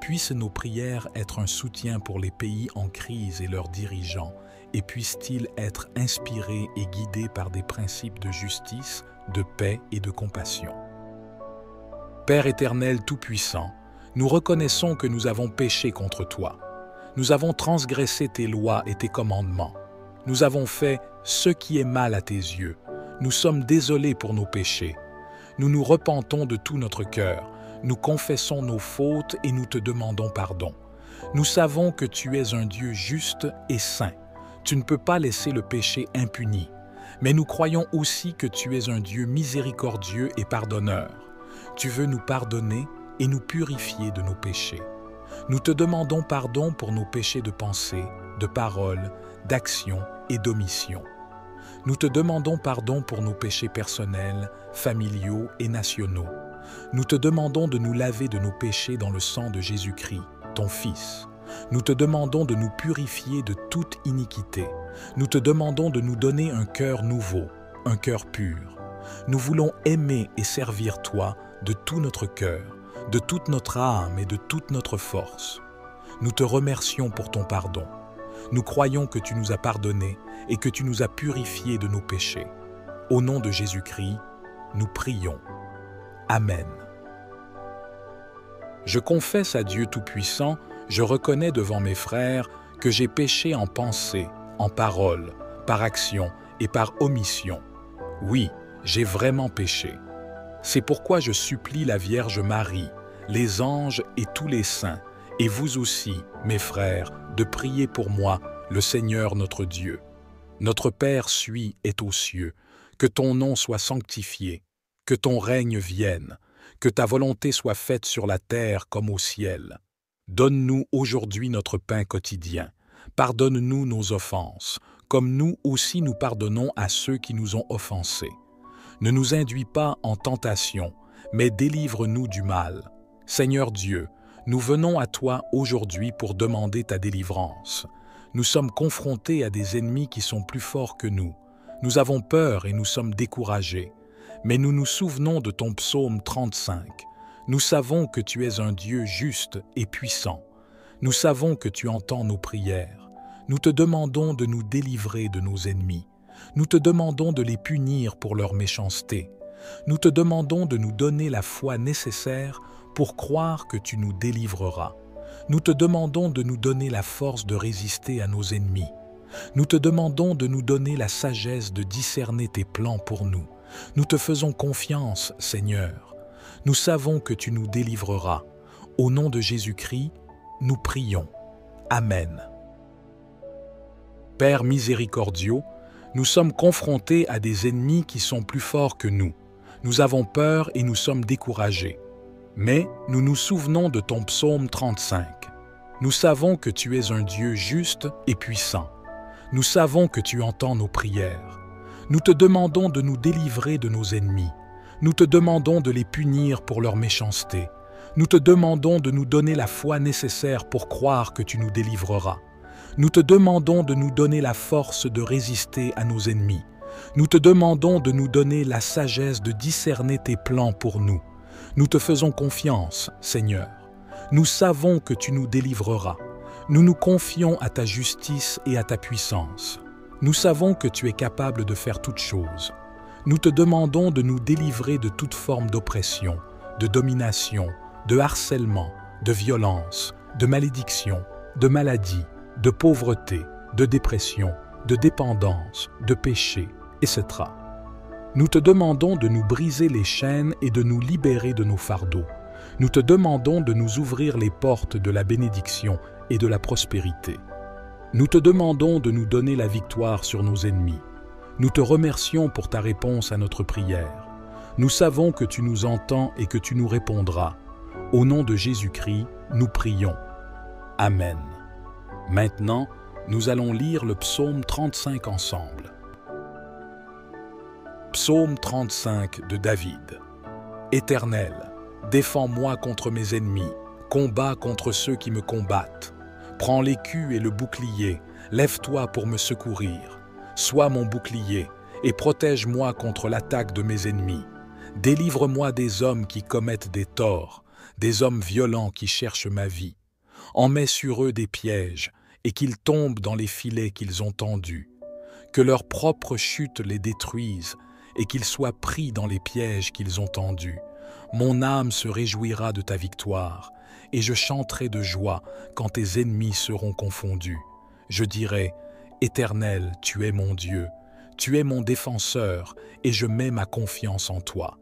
Puissent nos prières être un soutien pour les pays en crise et leurs dirigeants, et puissent-ils être inspirés et guidés par des principes de justice, de paix et de compassion. Père éternel tout-puissant, nous reconnaissons que nous avons péché contre toi. Nous avons transgressé tes lois et tes commandements. Nous avons fait ce qui est mal à tes yeux. Nous sommes désolés pour nos péchés. Nous nous repentons de tout notre cœur. Nous confessons nos fautes et nous te demandons pardon. Nous savons que tu es un Dieu juste et saint. Tu ne peux pas laisser le péché impuni. Mais nous croyons aussi que tu es un Dieu miséricordieux et pardonneur. Tu veux nous pardonner et nous purifier de nos péchés. Nous te demandons pardon pour nos péchés de pensée, de parole, d'action et d'omission. Nous te demandons pardon pour nos péchés personnels, familiaux et nationaux. Nous te demandons de nous laver de nos péchés dans le sang de Jésus-Christ, ton Fils. Nous te demandons de nous purifier de toute iniquité. Nous te demandons de nous donner un cœur nouveau, un cœur pur. Nous voulons aimer et servir toi de tout notre cœur, de toute notre âme et de toute notre force. Nous te remercions pour ton pardon. Nous croyons que tu nous as pardonnés et que tu nous as purifiés de nos péchés. Au nom de Jésus-Christ, nous prions. Amen. Je confesse à Dieu Tout-Puissant, je reconnais devant mes frères que j'ai péché en pensée, en parole, par action et par omission. Oui, j'ai vraiment péché. C'est pourquoi je supplie la Vierge Marie, les anges et tous les saints, et vous aussi, mes frères, de prier pour moi, le Seigneur notre Dieu. Notre Père suis est aux cieux, que ton nom soit sanctifié, que ton règne vienne, que ta volonté soit faite sur la terre comme au ciel. Donne-nous aujourd'hui notre pain quotidien. Pardonne-nous nos offenses, comme nous aussi nous pardonnons à ceux qui nous ont offensés. Ne nous induis pas en tentation, mais délivre-nous du mal. Seigneur Dieu, nous venons à toi aujourd'hui pour demander ta délivrance. Nous sommes confrontés à des ennemis qui sont plus forts que nous. Nous avons peur et nous sommes découragés. Mais nous nous souvenons de ton psaume 35. Nous savons que tu es un Dieu juste et puissant. Nous savons que tu entends nos prières. Nous te demandons de nous délivrer de nos ennemis. Nous te demandons de les punir pour leur méchanceté. Nous te demandons de nous donner la foi nécessaire pour croire que tu nous délivreras. Nous te demandons de nous donner la force de résister à nos ennemis. Nous te demandons de nous donner la sagesse de discerner tes plans pour nous. Nous te faisons confiance, Seigneur. Nous savons que tu nous délivreras. Au nom de Jésus-Christ, nous prions. Amen. Père miséricordieux, nous sommes confrontés à des ennemis qui sont plus forts que nous. Nous avons peur et nous sommes découragés. Mais nous nous souvenons de ton psaume 35. Nous savons que tu es un Dieu juste et puissant. Nous savons que tu entends nos prières. Nous te demandons de nous délivrer de nos ennemis. Nous te demandons de les punir pour leur méchanceté. Nous te demandons de nous donner la foi nécessaire pour croire que tu nous délivreras. Nous te demandons de nous donner la force de résister à nos ennemis. Nous te demandons de nous donner la sagesse de discerner tes plans pour nous. Nous te faisons confiance, Seigneur. Nous savons que tu nous délivreras. Nous nous confions à ta justice et à ta puissance. Nous savons que tu es capable de faire toutes choses. Nous te demandons de nous délivrer de toute forme d'oppression, de domination, de harcèlement, de violence, de malédiction, de maladie, de pauvreté, de dépression, de dépendance, de péché, etc. Nous te demandons de nous briser les chaînes et de nous libérer de nos fardeaux. Nous te demandons de nous ouvrir les portes de la bénédiction et de la prospérité. Nous te demandons de nous donner la victoire sur nos ennemis. Nous te remercions pour ta réponse à notre prière. Nous savons que tu nous entends et que tu nous répondras. Au nom de Jésus-Christ, nous prions. Amen. Maintenant, nous allons lire le psaume 35 ensemble. Psaume 35 de David. Éternel, défends-moi contre mes ennemis, combats contre ceux qui me combattent. Prends l'écu et le bouclier, lève-toi pour me secourir. Sois mon bouclier et protège-moi contre l'attaque de mes ennemis. Délivre-moi des hommes qui commettent des torts, des hommes violents qui cherchent ma vie. En mets sur eux des pièges et qu'ils tombent dans les filets qu'ils ont tendus. Que leur propre chute les détruise et qu'ils soient pris dans les pièges qu'ils ont tendus. Mon âme se réjouira de ta victoire et je chanterai de joie quand tes ennemis seront confondus. Je dirai, Éternel, tu es mon Dieu, tu es mon défenseur et je mets ma confiance en toi.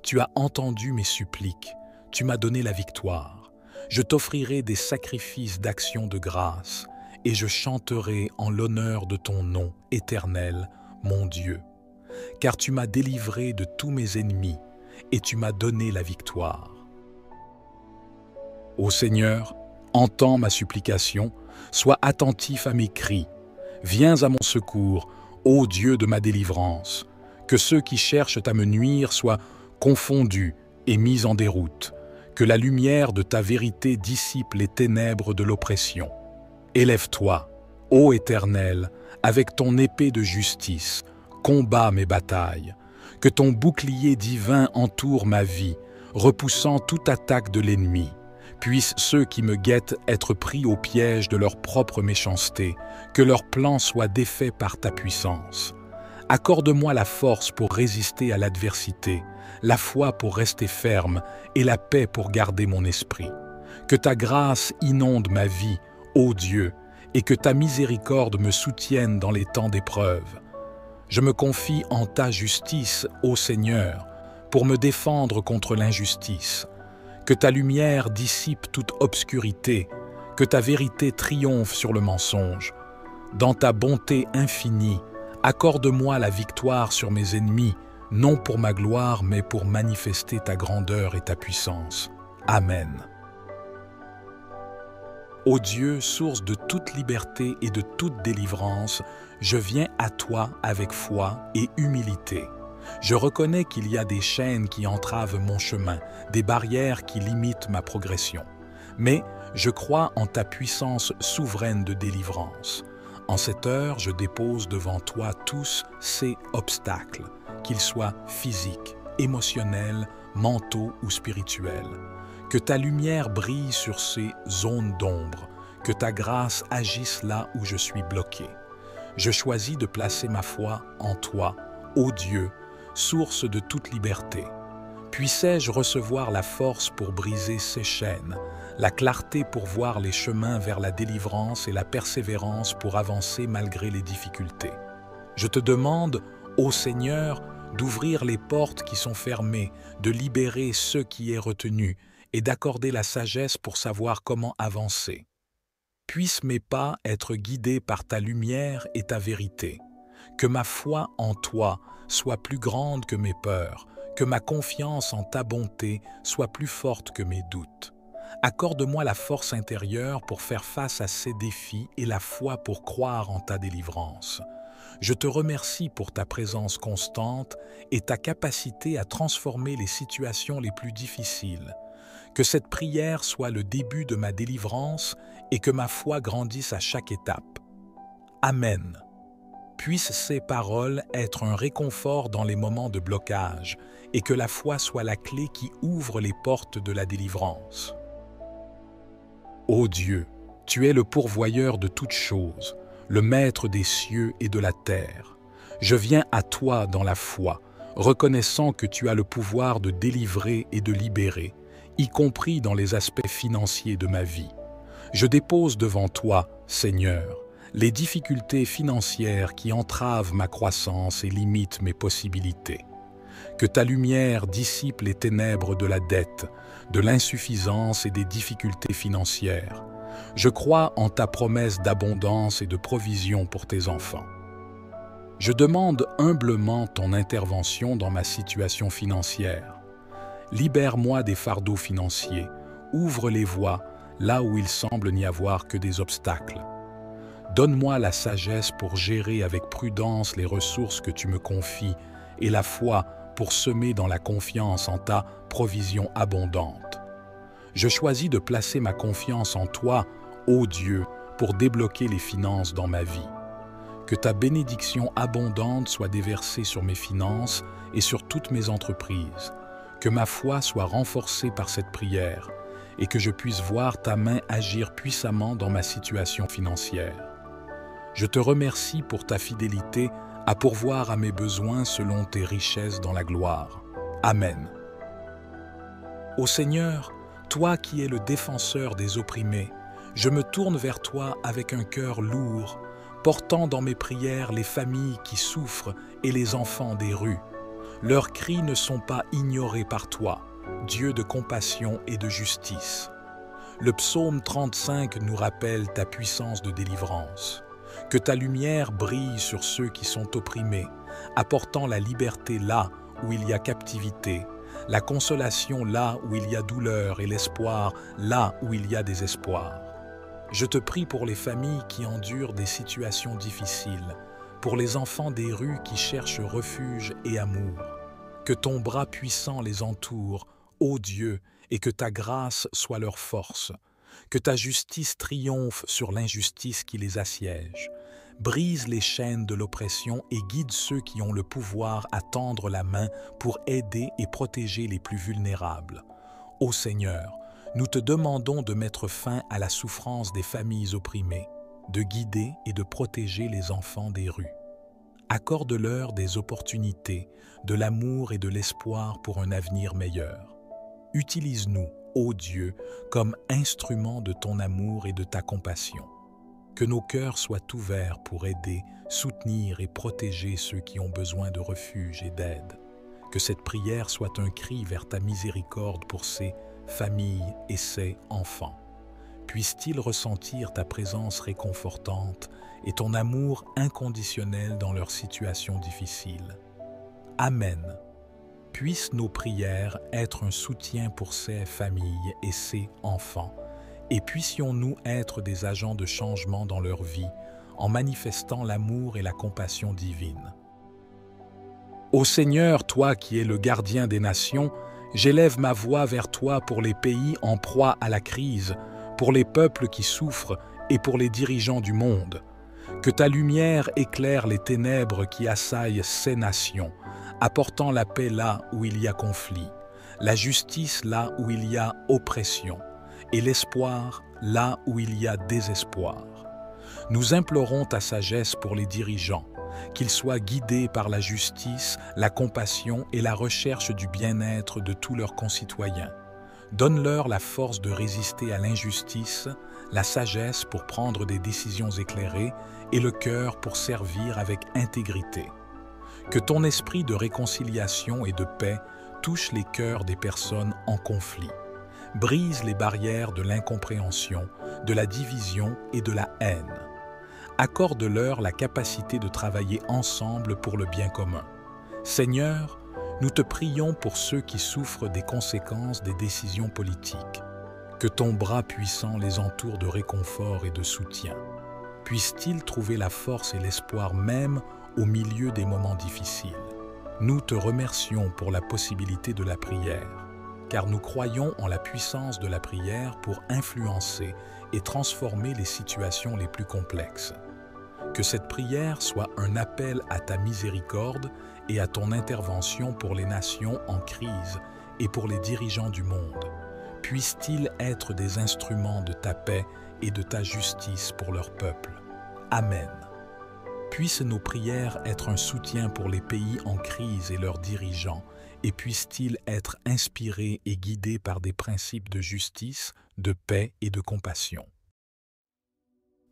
Tu as entendu mes suppliques, tu m'as donné la victoire. Je t'offrirai des sacrifices d'action de grâce et je chanterai en l'honneur de ton nom, Éternel, mon Dieu. Car tu m'as délivré de tous mes ennemis et tu m'as donné la victoire. Ô Seigneur, entends ma supplication, sois attentif à mes cris. Viens à mon secours, ô Dieu de ma délivrance. Que ceux qui cherchent à me nuire soient confondus et mis en déroute. Que la lumière de ta vérité dissipe les ténèbres de l'oppression. Élève-toi, ô Éternel, avec ton épée de justice, combat mes batailles. Que ton bouclier divin entoure ma vie, repoussant toute attaque de l'ennemi. Puissent ceux qui me guettent être pris au piège de leur propre méchanceté, que leurs plans soient défaits par ta puissance. Accorde-moi la force pour résister à l'adversité, la foi pour rester ferme et la paix pour garder mon esprit. Que ta grâce inonde ma vie, ô Dieu, et que ta miséricorde me soutienne dans les temps d'épreuve. Je me confie en ta justice, ô Seigneur, pour me défendre contre l'injustice. Que ta lumière dissipe toute obscurité, que ta vérité triomphe sur le mensonge. Dans ta bonté infinie, accorde-moi la victoire sur mes ennemis, non pour ma gloire, mais pour manifester ta grandeur et ta puissance. Amen. Ô Dieu, source de toute liberté et de toute délivrance, je viens à toi avec foi et humilité. Je reconnais qu'il y a des chaînes qui entravent mon chemin, des barrières qui limitent ma progression. Mais je crois en ta puissance souveraine de délivrance. En cette heure, je dépose devant toi tous ces obstacles, qu'ils soient physiques, émotionnels, mentaux ou spirituels. Que ta lumière brille sur ces zones d'ombre, que ta grâce agisse là où je suis bloqué. Je choisis de placer ma foi en toi, ô Dieu, source de toute liberté. Puissais-je recevoir la force pour briser ces chaînes, la clarté pour voir les chemins vers la délivrance et la persévérance pour avancer malgré les difficultés. Je te demande, ô Seigneur, d'ouvrir les portes qui sont fermées, de libérer ceux qui est retenu et d'accorder la sagesse pour savoir comment avancer. Puissent mes pas être guidés par ta lumière et ta vérité. Que ma foi en toi soit plus grande que mes peurs, que ma confiance en ta bonté soit plus forte que mes doutes. Accorde-moi la force intérieure pour faire face à ces défis et la foi pour croire en ta délivrance. Je te remercie pour ta présence constante et ta capacité à transformer les situations les plus difficiles. Que cette prière soit le début de ma délivrance et que ma foi grandisse à chaque étape. Amen. Puissent ces paroles être un réconfort dans les moments de blocage et que la foi soit la clé qui ouvre les portes de la délivrance. Ô Dieu, tu es le pourvoyeur de toutes choses, le maître des cieux et de la terre. Je viens à toi dans la foi, reconnaissant que tu as le pouvoir de délivrer et de libérer, y compris dans les aspects financiers de ma vie. Je dépose devant toi, Seigneur, les difficultés financières qui entravent ma croissance et limitent mes possibilités. Que ta lumière dissipe les ténèbres de la dette, de l'insuffisance et des difficultés financières. Je crois en ta promesse d'abondance et de provision pour tes enfants. Je demande humblement ton intervention dans ma situation financière. Libère-moi des fardeaux financiers, ouvre les voies là où il semble n'y avoir que des obstacles. Donne-moi la sagesse pour gérer avec prudence les ressources que tu me confies et la foi pour semer dans la confiance en ta provision abondante. Je choisis de placer ma confiance en toi, ô Dieu, pour débloquer les finances dans ma vie. Que ta bénédiction abondante soit déversée sur mes finances et sur toutes mes entreprises. Que ma foi soit renforcée par cette prière et que je puisse voir ta main agir puissamment dans ma situation financière. Je te remercie pour ta fidélité à pourvoir à mes besoins selon tes richesses dans la gloire. Amen. Ô Seigneur, toi qui es le défenseur des opprimés, je me tourne vers toi avec un cœur lourd, portant dans mes prières les familles qui souffrent et les enfants des rues. Leurs cris ne sont pas ignorés par toi, Dieu de compassion et de justice. Le psaume 35 nous rappelle ta puissance de délivrance. Que ta lumière brille sur ceux qui sont opprimés, apportant la liberté là où il y a captivité, la consolation là où il y a douleur et l'espoir là où il y a désespoir. Je te prie pour les familles qui endurent des situations difficiles, pour les enfants des rues qui cherchent refuge et amour. Que ton bras puissant les entoure, ô Dieu, et que ta grâce soit leur force. Que ta justice triomphe sur l'injustice qui les assiège. Brise les chaînes de l'oppression et guide ceux qui ont le pouvoir à tendre la main pour aider et protéger les plus vulnérables. Ô Seigneur, nous te demandons de mettre fin à la souffrance des familles opprimées, de guider et de protéger les enfants des rues. Accorde-leur des opportunités, de l'amour et de l'espoir pour un avenir meilleur. Utilise-nous, ô Dieu, comme instruments de ton amour et de ta compassion. Que nos cœurs soient ouverts pour aider, soutenir et protéger ceux qui ont besoin de refuge et d'aide. Que cette prière soit un cri vers ta miséricorde pour ces familles et ces enfants. Puissent-ils ressentir ta présence réconfortante et ton amour inconditionnel dans leurs situations difficiles. Amen. Puissent nos prières être un soutien pour ces familles et ces enfants, et puissions-nous être des agents de changement dans leur vie en manifestant l'amour et la compassion divine. Ô Seigneur, toi qui es le gardien des nations, j'élève ma voix vers toi pour les pays en proie à la crise, pour les peuples qui souffrent et pour les dirigeants du monde. Que ta lumière éclaire les ténèbres qui assaillent ces nations, apportant la paix là où il y a conflit, la justice là où il y a oppression, et l'espoir là où il y a désespoir. Nous implorons ta sagesse pour les dirigeants, qu'ils soient guidés par la justice, la compassion et la recherche du bien-être de tous leurs concitoyens. Donne-leur la force de résister à l'injustice, la sagesse pour prendre des décisions éclairées et le cœur pour servir avec intégrité. Que ton esprit de réconciliation et de paix touche les cœurs des personnes en conflit. Brise les barrières de l'incompréhension, de la division et de la haine. Accorde-leur la capacité de travailler ensemble pour le bien commun. Seigneur, nous te prions pour ceux qui souffrent des conséquences des décisions politiques. Que ton bras puissant les entoure de réconfort et de soutien. Puissent-ils trouver la force et l'espoir même au milieu des moments difficiles. Nous te remercions pour la possibilité de la prière, car nous croyons en la puissance de la prière pour influencer et transformer les situations les plus complexes. Que cette prière soit un appel à ta miséricorde et à ton intervention pour les nations en crise et pour les dirigeants du monde. Puissent-ils être des instruments de ta paix et de ta justice pour leur peuple. Amen. Puissent nos prières être un soutien pour les pays en crise et leurs dirigeants, et puissent-ils être inspirés et guidés par des principes de justice, de paix et de compassion.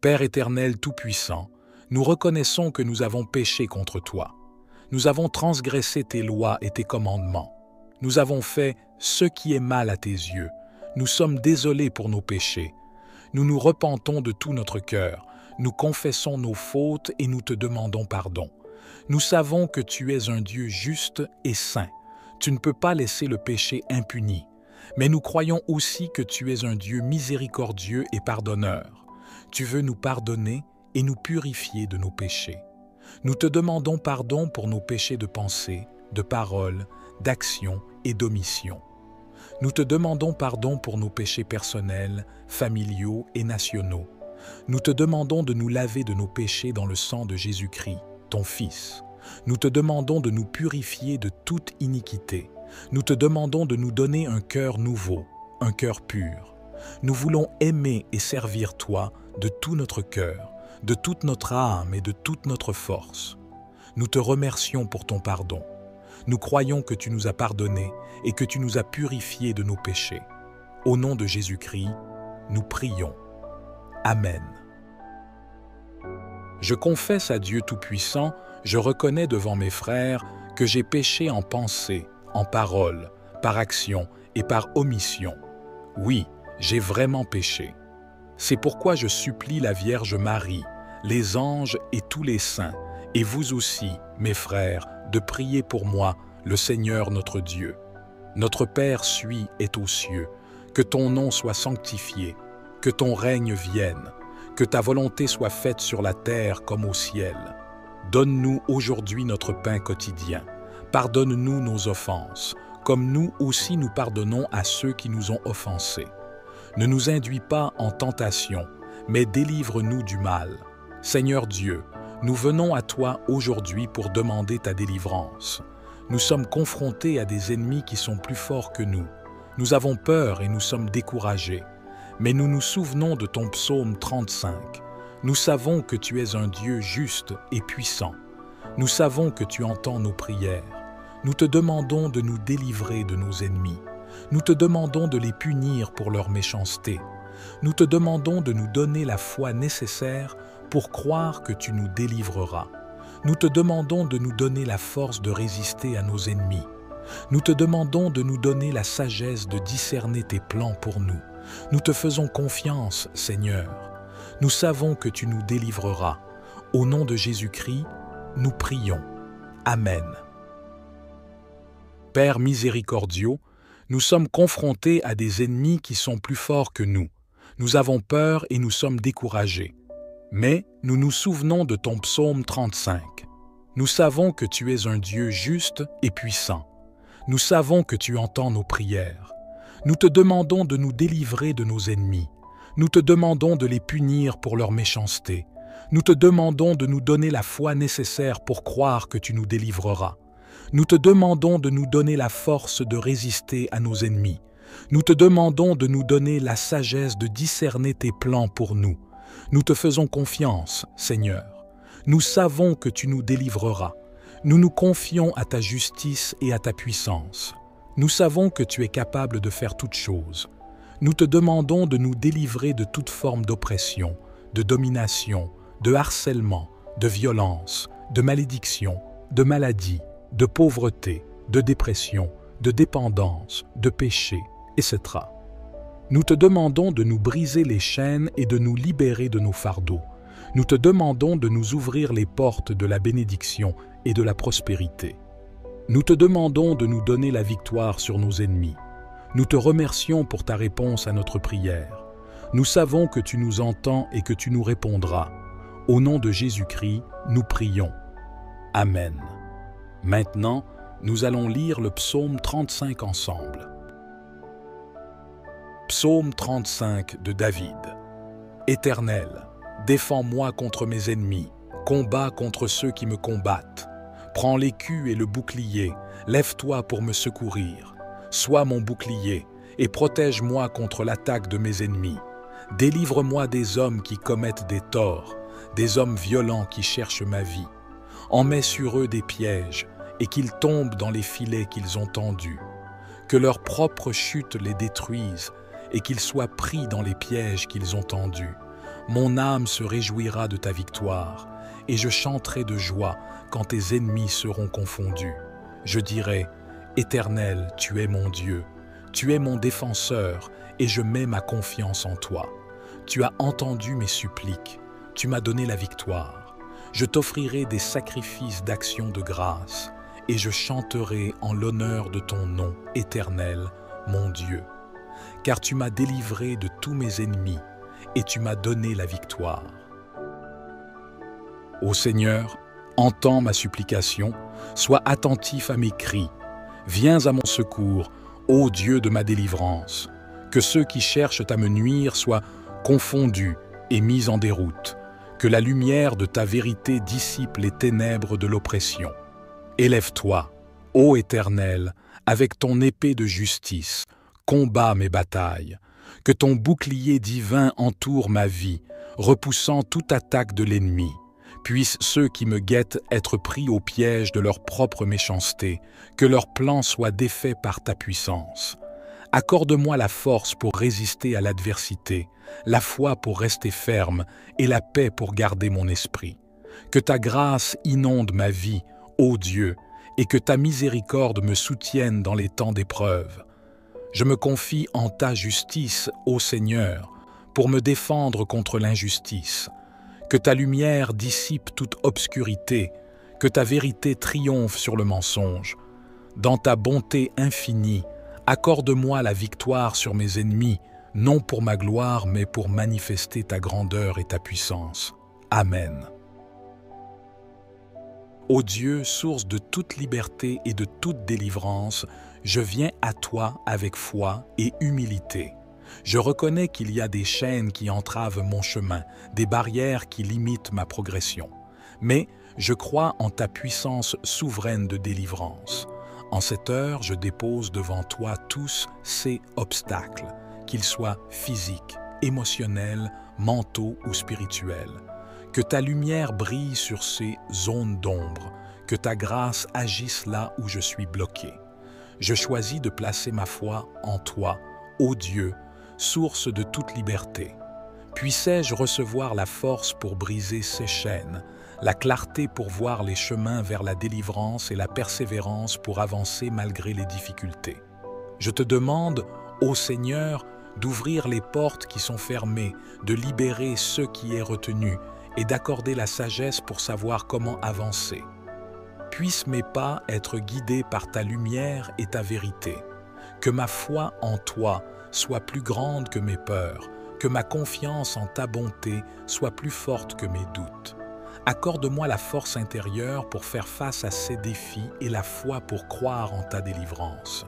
Père éternel tout-puissant, nous reconnaissons que nous avons péché contre toi. Nous avons transgressé tes lois et tes commandements. Nous avons fait ce qui est mal à tes yeux. Nous sommes désolés pour nos péchés. Nous nous repentons de tout notre cœur. Nous confessons nos fautes et nous te demandons pardon. Nous savons que tu es un Dieu juste et saint. Tu ne peux pas laisser le péché impuni. Mais nous croyons aussi que tu es un Dieu miséricordieux et pardonneur. Tu veux nous pardonner et nous purifier de nos péchés. Nous te demandons pardon pour nos péchés de pensée, de parole, d'action et d'omission. Nous te demandons pardon pour nos péchés personnels, familiaux et nationaux. Nous te demandons de nous laver de nos péchés dans le sang de Jésus-Christ, ton Fils. Nous te demandons de nous purifier de toute iniquité. Nous te demandons de nous donner un cœur nouveau, un cœur pur. Nous voulons aimer et servir toi de tout notre cœur, de toute notre âme et de toute notre force. Nous te remercions pour ton pardon. Nous croyons que tu nous as pardonnés et que tu nous as purifiés de nos péchés. Au nom de Jésus-Christ, nous prions. Amen. Je confesse à Dieu Tout-Puissant, je reconnais devant mes frères que j'ai péché en pensée, en parole, par action et par omission. Oui, j'ai vraiment péché. C'est pourquoi je supplie la Vierge Marie, les anges et tous les saints, et vous aussi, mes frères, de prier pour moi, le Seigneur notre Dieu. Notre Père suis est aux cieux, que ton nom soit sanctifié, que ton règne vienne, que ta volonté soit faite sur la terre comme au ciel. Donne-nous aujourd'hui notre pain quotidien. Pardonne-nous nos offenses, comme nous aussi nous pardonnons à ceux qui nous ont offensés. Ne nous induis pas en tentation, mais délivre-nous du mal. Seigneur Dieu, nous venons à toi aujourd'hui pour demander ta délivrance. Nous sommes confrontés à des ennemis qui sont plus forts que nous. Nous avons peur et nous sommes découragés. Mais nous nous souvenons de ton psaume 35. Nous savons que tu es un Dieu juste et puissant. Nous savons que tu entends nos prières. Nous te demandons de nous délivrer de nos ennemis. Nous te demandons de les punir pour leur méchanceté. Nous te demandons de nous donner la foi nécessaire pour croire que tu nous délivreras. Nous te demandons de nous donner la force de résister à nos ennemis. Nous te demandons de nous donner la sagesse de discerner tes plans pour nous. Nous te faisons confiance, Seigneur. Nous savons que tu nous délivreras. Au nom de Jésus-Christ, nous prions. Amen. Père miséricordieux, nous sommes confrontés à des ennemis qui sont plus forts que nous. Nous avons peur et nous sommes découragés. Mais nous nous souvenons de ton psaume 35. Nous savons que tu es un Dieu juste et puissant. Nous savons que tu entends nos prières. Nous te demandons de nous délivrer de nos ennemis. Nous te demandons de les punir pour leur méchanceté. Nous te demandons de nous donner la foi nécessaire pour croire que tu nous délivreras. Nous te demandons de nous donner la force de résister à nos ennemis. Nous te demandons de nous donner la sagesse de discerner tes plans pour nous. Nous te faisons confiance, Seigneur. Nous savons que tu nous délivreras. Nous nous confions à ta justice et à ta puissance. Nous savons que tu es capable de faire toutes choses. Nous te demandons de nous délivrer de toute forme d'oppression, de domination, de harcèlement, de violence, de malédiction, de maladie, de pauvreté, de dépression, de dépendance, de péché, etc. Nous te demandons de nous briser les chaînes et de nous libérer de nos fardeaux. Nous te demandons de nous ouvrir les portes de la bénédiction et de la prospérité. Nous te demandons de nous donner la victoire sur nos ennemis. Nous te remercions pour ta réponse à notre prière. Nous savons que tu nous entends et que tu nous répondras. Au nom de Jésus-Christ, nous prions. Amen. Maintenant, nous allons lire le psaume 35 ensemble. Psaume 35 de David. Éternel, défends-moi contre mes ennemis, combats contre ceux qui me combattent. Prends l'écu et le bouclier, lève-toi pour me secourir. Sois mon bouclier et protège-moi contre l'attaque de mes ennemis. Délivre-moi des hommes qui commettent des torts, des hommes violents qui cherchent ma vie. En mets sur eux des pièges et qu'ils tombent dans les filets qu'ils ont tendus. Que leur propre chute les détruise et qu'ils soient pris dans les pièges qu'ils ont tendus. Mon âme se réjouira de ta victoire et je chanterai de joie quand tes ennemis seront confondus. Je dirai, Éternel, tu es mon Dieu, tu es mon défenseur et je mets ma confiance en toi. Tu as entendu mes suppliques, tu m'as donné la victoire. Je t'offrirai des sacrifices d'action de grâce et je chanterai en l'honneur de ton nom, Éternel, mon Dieu. Car tu m'as délivré de tous mes ennemis et tu m'as donné la victoire. Ô Seigneur, Entends ma supplication, sois attentif à mes cris. Viens à mon secours, ô Dieu de ma délivrance. Que ceux qui cherchent à me nuire soient confondus et mis en déroute. Que la lumière de ta vérité dissipe les ténèbres de l'oppression. Élève-toi, ô Éternel, avec ton épée de justice, combat mes batailles. Que ton bouclier divin entoure ma vie, repoussant toute attaque de l'ennemi. Puissent ceux qui me guettent être pris au piège de leur propre méchanceté, que leur plan soit défait par ta puissance. Accorde-moi la force pour résister à l'adversité, la foi pour rester ferme et la paix pour garder mon esprit. Que ta grâce inonde ma vie, ô Dieu, et que ta miséricorde me soutienne dans les temps d'épreuve. Je me confie en ta justice, ô Seigneur, pour me défendre contre l'injustice. Que ta lumière dissipe toute obscurité, que ta vérité triomphe sur le mensonge. Dans ta bonté infinie, accorde-moi la victoire sur mes ennemis, non pour ma gloire, mais pour manifester ta grandeur et ta puissance. Amen. Ô Dieu, source de toute liberté et de toute délivrance, je viens à toi avec foi et humilité. Je reconnais qu'il y a des chaînes qui entravent mon chemin, des barrières qui limitent ma progression. Mais je crois en ta puissance souveraine de délivrance. En cette heure, je dépose devant toi tous ces obstacles, qu'ils soient physiques, émotionnels, mentaux ou spirituels. Que ta lumière brille sur ces zones d'ombre, que ta grâce agisse là où je suis bloqué. Je choisis de placer ma foi en toi, ô Dieu, source de toute liberté. Puissais-je recevoir la force pour briser ces chaînes, la clarté pour voir les chemins vers la délivrance et la persévérance pour avancer malgré les difficultés. Je te demande, ô Seigneur, d'ouvrir les portes qui sont fermées, de libérer ceux qui est retenu et d'accorder la sagesse pour savoir comment avancer. Puissent mes pas être guidés par ta lumière et ta vérité. Que ma foi en toi soit plus grande que mes peurs, que ma confiance en ta bonté soit plus forte que mes doutes. Accorde-moi la force intérieure pour faire face à ces défis et la foi pour croire en ta délivrance.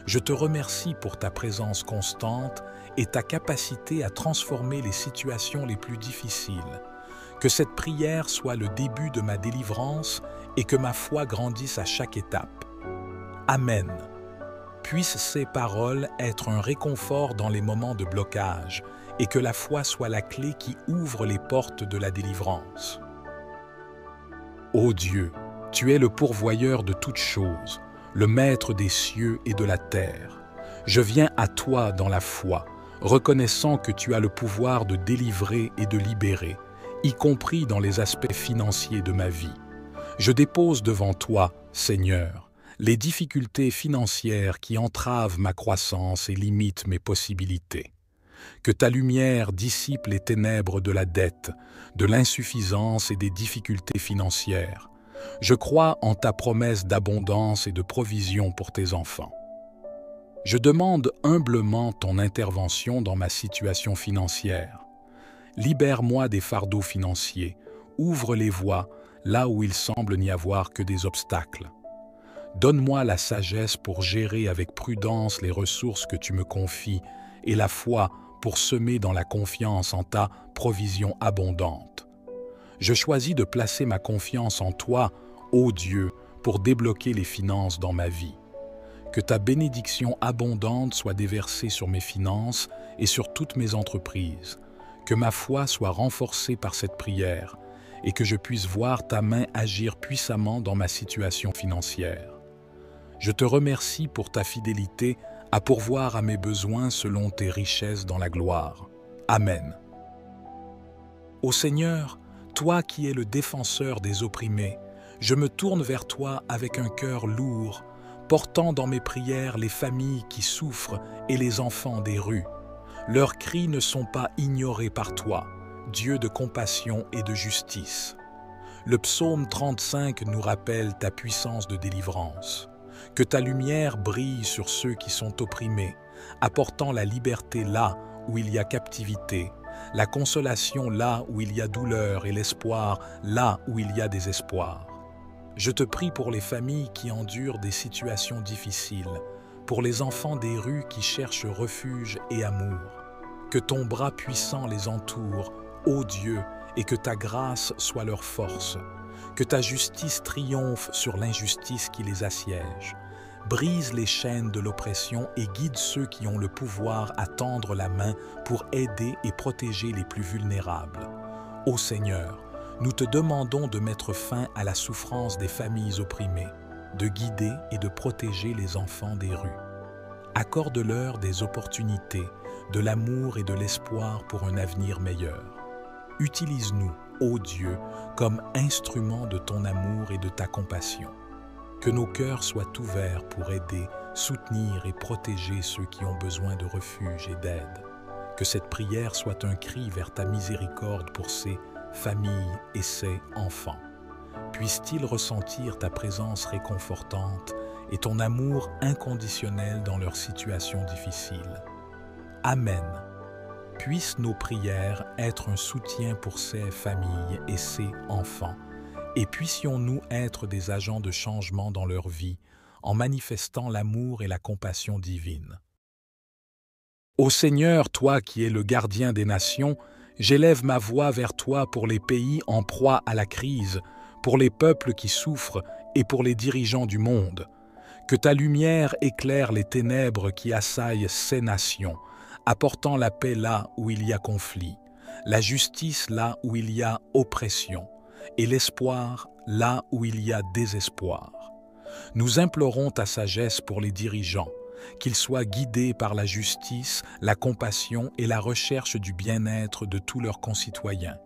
Je te remercie pour ta présence constante et ta capacité à transformer les situations les plus difficiles. Que cette prière soit le début de ma délivrance et que ma foi grandisse à chaque étape. Amen. Puissent ces paroles être un réconfort dans les moments de blocage et que la foi soit la clé qui ouvre les portes de la délivrance. Ô Dieu, tu es le pourvoyeur de toutes choses, le maître des cieux et de la terre. Je viens à toi dans la foi, reconnaissant que tu as le pouvoir de délivrer et de libérer, y compris dans les aspects financiers de ma vie. Je dépose devant toi, Seigneur, les difficultés financières qui entravent ma croissance et limitent mes possibilités. Que ta lumière dissipe les ténèbres de la dette, de l'insuffisance et des difficultés financières. Je crois en ta promesse d'abondance et de provision pour tes enfants. Je demande humblement ton intervention dans ma situation financière. Libère-moi des fardeaux financiers, ouvre les voies là où il semble n'y avoir que des obstacles. Donne-moi la sagesse pour gérer avec prudence les ressources que tu me confies et la foi pour semer dans la confiance en ta provision abondante. Je choisis de placer ma confiance en toi, ô Dieu, pour débloquer les finances dans ma vie. Que ta bénédiction abondante soit déversée sur mes finances et sur toutes mes entreprises. Que ma foi soit renforcée par cette prière et que je puisse voir ta main agir puissamment dans ma situation financière. Je te remercie pour ta fidélité à pourvoir à mes besoins selon tes richesses dans la gloire. Amen. Ô Seigneur, toi qui es le défenseur des opprimés, je me tourne vers toi avec un cœur lourd, portant dans mes prières les familles qui souffrent et les enfants des rues. Leurs cris ne sont pas ignorés par toi, Dieu de compassion et de justice. Le psaume 35 nous rappelle ta puissance de délivrance. Que ta lumière brille sur ceux qui sont opprimés, apportant la liberté là où il y a captivité, la consolation là où il y a douleur et l'espoir là où il y a désespoir. Je te prie pour les familles qui endurent des situations difficiles, pour les enfants des rues qui cherchent refuge et amour. Que ton bras puissant les entoure, ô Dieu, et que ta grâce soit leur force. Que ta justice triomphe sur l'injustice qui les assiège. Brise les chaînes de l'oppression et guide ceux qui ont le pouvoir à tendre la main pour aider et protéger les plus vulnérables. Ô Seigneur, nous te demandons de mettre fin à la souffrance des familles opprimées, de guider et de protéger les enfants des rues. Accorde-leur des opportunités, de l'amour et de l'espoir pour un avenir meilleur. Utilise-nous, ô Dieu, comme instruments de ton amour et de ta compassion. Que nos cœurs soient ouverts pour aider, soutenir et protéger ceux qui ont besoin de refuge et d'aide. Que cette prière soit un cri vers ta miséricorde pour ces familles et ces enfants. Puissent-ils ressentir ta présence réconfortante et ton amour inconditionnel dans leurs situations difficiles. Amen. Puissent nos prières être un soutien pour ces familles et ces enfants, et puissions-nous être des agents de changement dans leur vie en manifestant l'amour et la compassion divine. Ô Seigneur, toi qui es le gardien des nations, j'élève ma voix vers toi pour les pays en proie à la crise, pour les peuples qui souffrent et pour les dirigeants du monde. Que ta lumière éclaire les ténèbres qui assaillent ces nations, apportant la paix là où il y a conflit, la justice là où il y a oppression, et l'espoir là où il y a désespoir. Nous implorons ta sagesse pour les dirigeants, qu'ils soient guidés par la justice, la compassion et la recherche du bien-être de tous leurs concitoyens.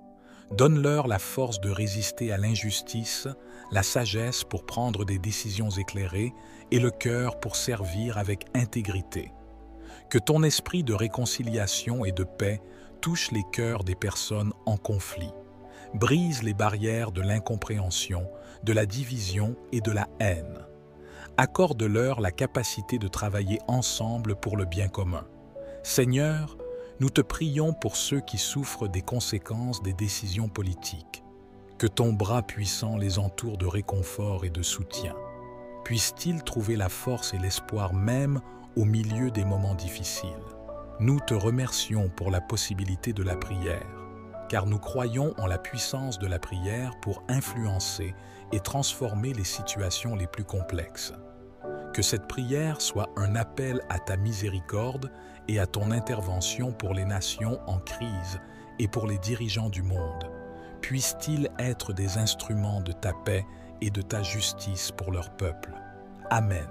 Donne-leur la force de résister à l'injustice, la sagesse pour prendre des décisions éclairées et le cœur pour servir avec intégrité. Que ton esprit de réconciliation et de paix touche les cœurs des personnes en conflit. Brise les barrières de l'incompréhension, de la division et de la haine. Accorde-leur la capacité de travailler ensemble pour le bien commun. Seigneur, nous te prions pour ceux qui souffrent des conséquences des décisions politiques. Que ton bras puissant les entoure de réconfort et de soutien. Puissent-ils trouver la force et l'espoir même au milieu des moments difficiles. Nous te remercions pour la possibilité de la prière, car nous croyons en la puissance de la prière pour influencer et transformer les situations les plus complexes. Que cette prière soit un appel à ta miséricorde et à ton intervention pour les nations en crise et pour les dirigeants du monde. Puissent-ils être des instruments de ta paix et de ta justice pour leur peuple. Amen.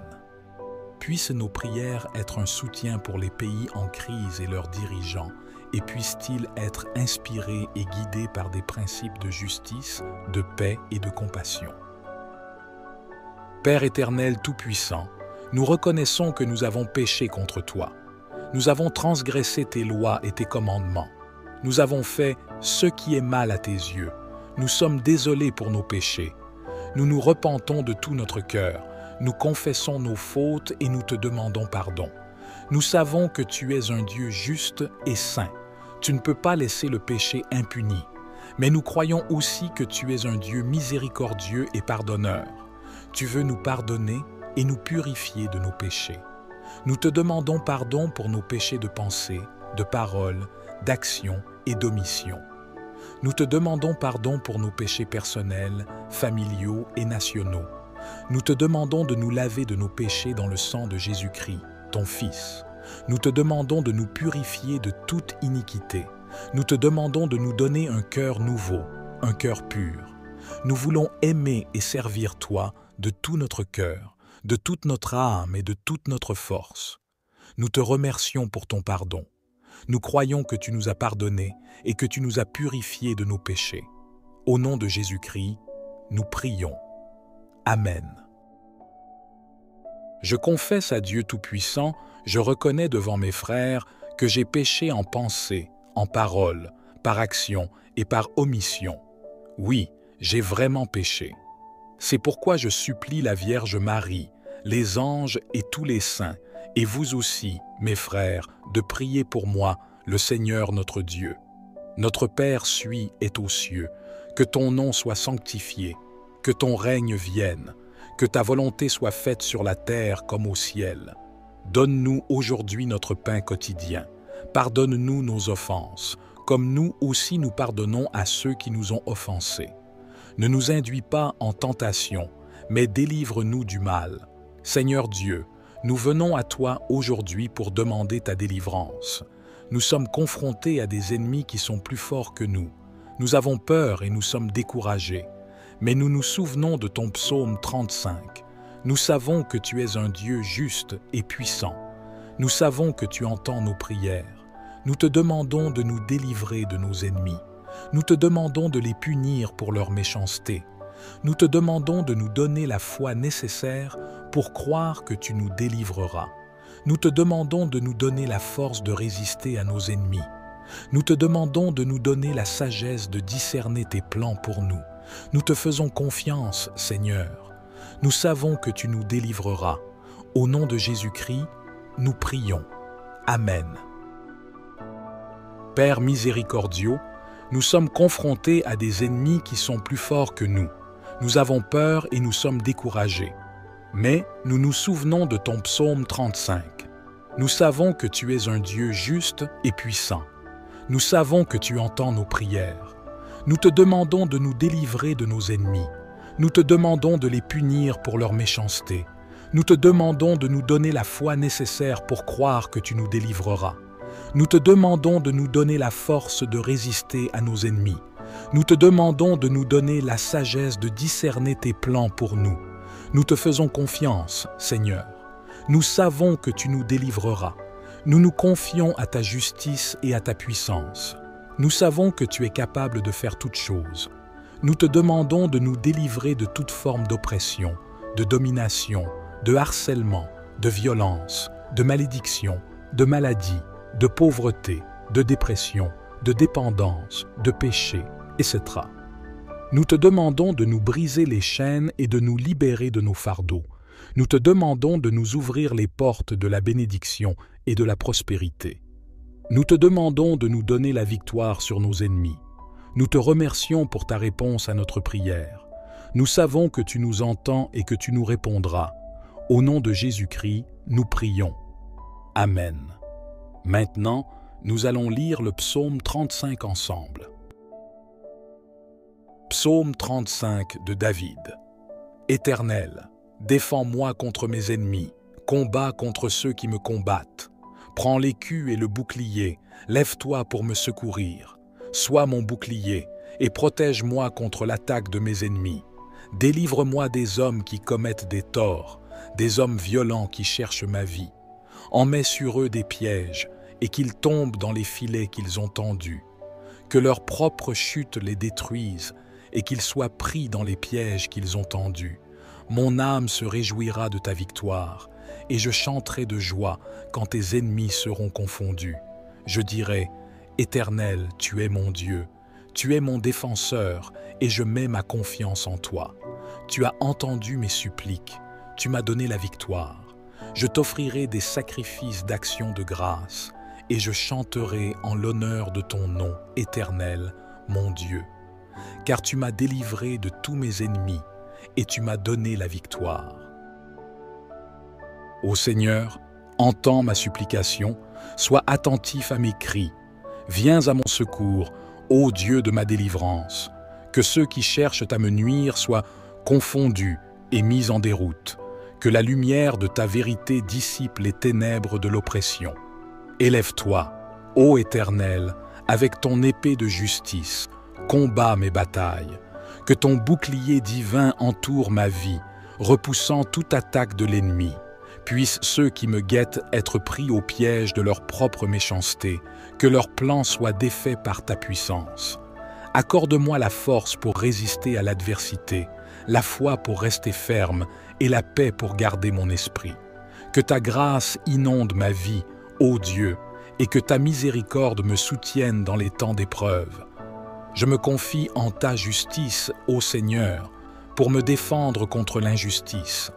Puissent nos prières être un soutien pour les pays en crise et leurs dirigeants, et puissent-ils être inspirés et guidés par des principes de justice, de paix et de compassion. Père éternel tout-puissant, nous reconnaissons que nous avons péché contre toi. Nous avons transgressé tes lois et tes commandements. Nous avons fait ce qui est mal à tes yeux. Nous sommes désolés pour nos péchés. Nous nous repentons de tout notre cœur. Nous confessons nos fautes et nous te demandons pardon. Nous savons que tu es un Dieu juste et saint. Tu ne peux pas laisser le péché impuni. Mais nous croyons aussi que tu es un Dieu miséricordieux et pardonneur. Tu veux nous pardonner et nous purifier de nos péchés. Nous te demandons pardon pour nos péchés de pensée, de parole, d'action et d'omission. Nous te demandons pardon pour nos péchés personnels, familiaux et nationaux. Nous te demandons de nous laver de nos péchés dans le sang de Jésus-Christ, ton Fils. Nous te demandons de nous purifier de toute iniquité. Nous te demandons de nous donner un cœur nouveau, un cœur pur. Nous voulons aimer et servir toi de tout notre cœur, de toute notre âme et de toute notre force. Nous te remercions pour ton pardon. Nous croyons que tu nous as pardonnés et que tu nous as purifiés de nos péchés. Au nom de Jésus-Christ, nous prions. Amen. Je confesse à Dieu Tout-Puissant, je reconnais devant mes frères que j'ai péché en pensée, en parole, par action et par omission. Oui, j'ai vraiment péché. C'est pourquoi je supplie la Vierge Marie, les anges et tous les saints, et vous aussi, mes frères, de prier pour moi, le Seigneur notre Dieu. Notre Père est aux cieux, que ton nom soit sanctifié, que ton règne vienne, que ta volonté soit faite sur la terre comme au ciel. Donne-nous aujourd'hui notre pain quotidien. Pardonne-nous nos offenses, comme nous aussi nous pardonnons à ceux qui nous ont offensés. Ne nous induis pas en tentation, mais délivre-nous du mal. Seigneur Dieu, nous venons à toi aujourd'hui pour demander ta délivrance. Nous sommes confrontés à des ennemis qui sont plus forts que nous. Nous avons peur et nous sommes découragés. Mais nous nous souvenons de ton psaume 35. Nous savons que tu es un Dieu juste et puissant. Nous savons que tu entends nos prières. Nous te demandons de nous délivrer de nos ennemis. Nous te demandons de les punir pour leur méchanceté. Nous te demandons de nous donner la foi nécessaire pour croire que tu nous délivreras. Nous te demandons de nous donner la force de résister à nos ennemis. Nous te demandons de nous donner la sagesse de discerner tes plans pour nous. Nous te faisons confiance, Seigneur. Nous savons que tu nous délivreras. Au nom de Jésus-Christ, nous prions. Amen. Père miséricordieux, nous sommes confrontés à des ennemis qui sont plus forts que nous. Nous avons peur et nous sommes découragés. Mais nous nous souvenons de ton psaume 35. Nous savons que tu es un Dieu juste et puissant. Nous savons que tu entends nos prières. Nous te demandons de nous délivrer de nos ennemis. Nous te demandons de les punir pour leur méchanceté. Nous te demandons de nous donner la foi nécessaire pour croire que tu nous délivreras. Nous te demandons de nous donner la force de résister à nos ennemis. Nous te demandons de nous donner la sagesse de discerner tes plans pour nous. Nous te faisons confiance, Seigneur. Nous savons que tu nous délivreras. Nous nous confions à ta justice et à ta puissance. Nous savons que tu es capable de faire toutes choses. Nous te demandons de nous délivrer de toute forme d'oppression, de domination, de harcèlement, de violence, de malédiction, de maladie, de pauvreté, de dépression, de dépendance, de péché, etc. Nous te demandons de nous briser les chaînes et de nous libérer de nos fardeaux. Nous te demandons de nous ouvrir les portes de la bénédiction et de la prospérité. Nous te demandons de nous donner la victoire sur nos ennemis. Nous te remercions pour ta réponse à notre prière. Nous savons que tu nous entends et que tu nous répondras. Au nom de Jésus-Christ, nous prions. Amen. Maintenant, nous allons lire le psaume 35 ensemble. Psaume 35 de David. Éternel, défends-moi contre mes ennemis, combats contre ceux qui me combattent. Prends l'écu et le bouclier, lève-toi pour me secourir. Sois mon bouclier et protège-moi contre l'attaque de mes ennemis. Délivre-moi des hommes qui commettent des torts, des hommes violents qui cherchent ma vie. En mets sur eux des pièges et qu'ils tombent dans les filets qu'ils ont tendus. Que leur propre chute les détruise et qu'ils soient pris dans les pièges qu'ils ont tendus. Mon âme se réjouira de ta victoire et je chanterai de joie quand tes ennemis seront confondus. Je dirai, Éternel, tu es mon Dieu, tu es mon défenseur et je mets ma confiance en toi. Tu as entendu mes suppliques, tu m'as donné la victoire. Je t'offrirai des sacrifices d'action de grâce et je chanterai en l'honneur de ton nom, Éternel, mon Dieu. Car tu m'as délivré de tous mes ennemis et tu m'as donné la victoire. Ô Seigneur, entends ma supplication, sois attentif à mes cris. Viens à mon secours, ô Dieu de ma délivrance. Que ceux qui cherchent à me nuire soient confondus et mis en déroute. Que la lumière de ta vérité dissipe les ténèbres de l'oppression. Élève-toi, ô Éternel, avec ton épée de justice, combats mes batailles. Que ton bouclier divin entoure ma vie, repoussant toute attaque de l'ennemi. Puissent ceux qui me guettent être pris au piège de leur propre méchanceté, que leurs plans soient défaits par ta puissance. Accorde-moi la force pour résister à l'adversité, la foi pour rester ferme et la paix pour garder mon esprit. Que ta grâce inonde ma vie, ô Dieu, et que ta miséricorde me soutienne dans les temps d'épreuve. Je me confie en ta justice, ô Seigneur, pour me défendre contre l'injustice.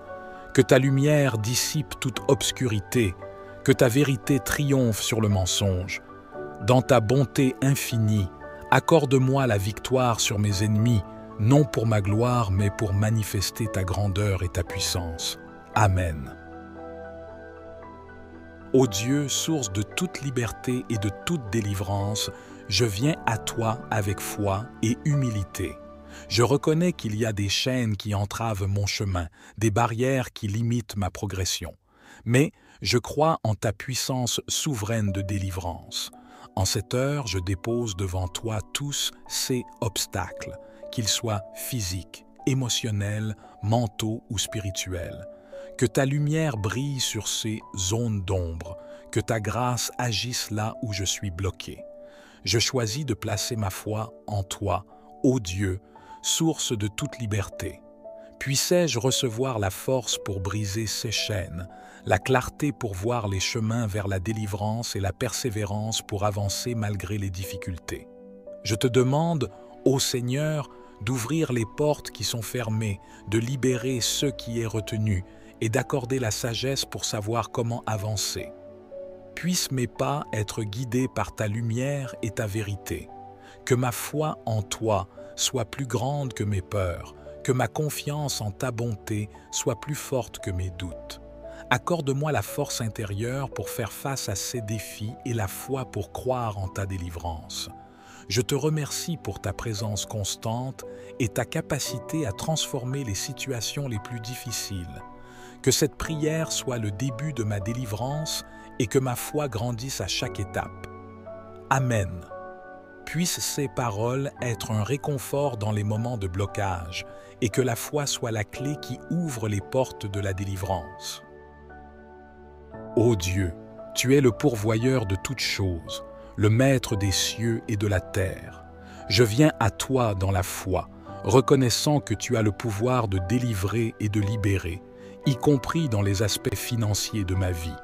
Que ta lumière dissipe toute obscurité, que ta vérité triomphe sur le mensonge. Dans ta bonté infinie, accorde-moi la victoire sur mes ennemis, non pour ma gloire, mais pour manifester ta grandeur et ta puissance. Amen. Ô Dieu, source de toute liberté et de toute délivrance, je viens à toi avec foi et humilité. Je reconnais qu'il y a des chaînes qui entravent mon chemin, des barrières qui limitent ma progression. Mais je crois en ta puissance souveraine de délivrance. En cette heure, je dépose devant toi tous ces obstacles, qu'ils soient physiques, émotionnels, mentaux ou spirituels. Que ta lumière brille sur ces zones d'ombre, que ta grâce agisse là où je suis bloqué. Je choisis de placer ma foi en toi, ô Dieu, source de toute liberté. Puissais-je recevoir la force pour briser ces chaînes, la clarté pour voir les chemins vers la délivrance et la persévérance pour avancer malgré les difficultés. Je te demande, ô Seigneur, d'ouvrir les portes qui sont fermées, de libérer ceux qui est retenu et d'accorder la sagesse pour savoir comment avancer. Puissent mes pas être guidés par ta lumière et ta vérité. Que ma foi en toi soit plus grande que mes peurs, que ma confiance en ta bonté soit plus forte que mes doutes. Accorde-moi la force intérieure pour faire face à ces défis et la foi pour croire en ta délivrance. Je te remercie pour ta présence constante et ta capacité à transformer les situations les plus difficiles. Que cette prière soit le début de ma délivrance et que ma foi grandisse à chaque étape. Amen. Puissent ces paroles être un réconfort dans les moments de blocage et que la foi soit la clé qui ouvre les portes de la délivrance. Ô Dieu, tu es le pourvoyeur de toutes choses, le maître des cieux et de la terre. Je viens à toi dans la foi, reconnaissant que tu as le pouvoir de délivrer et de libérer, y compris dans les aspects financiers de ma vie.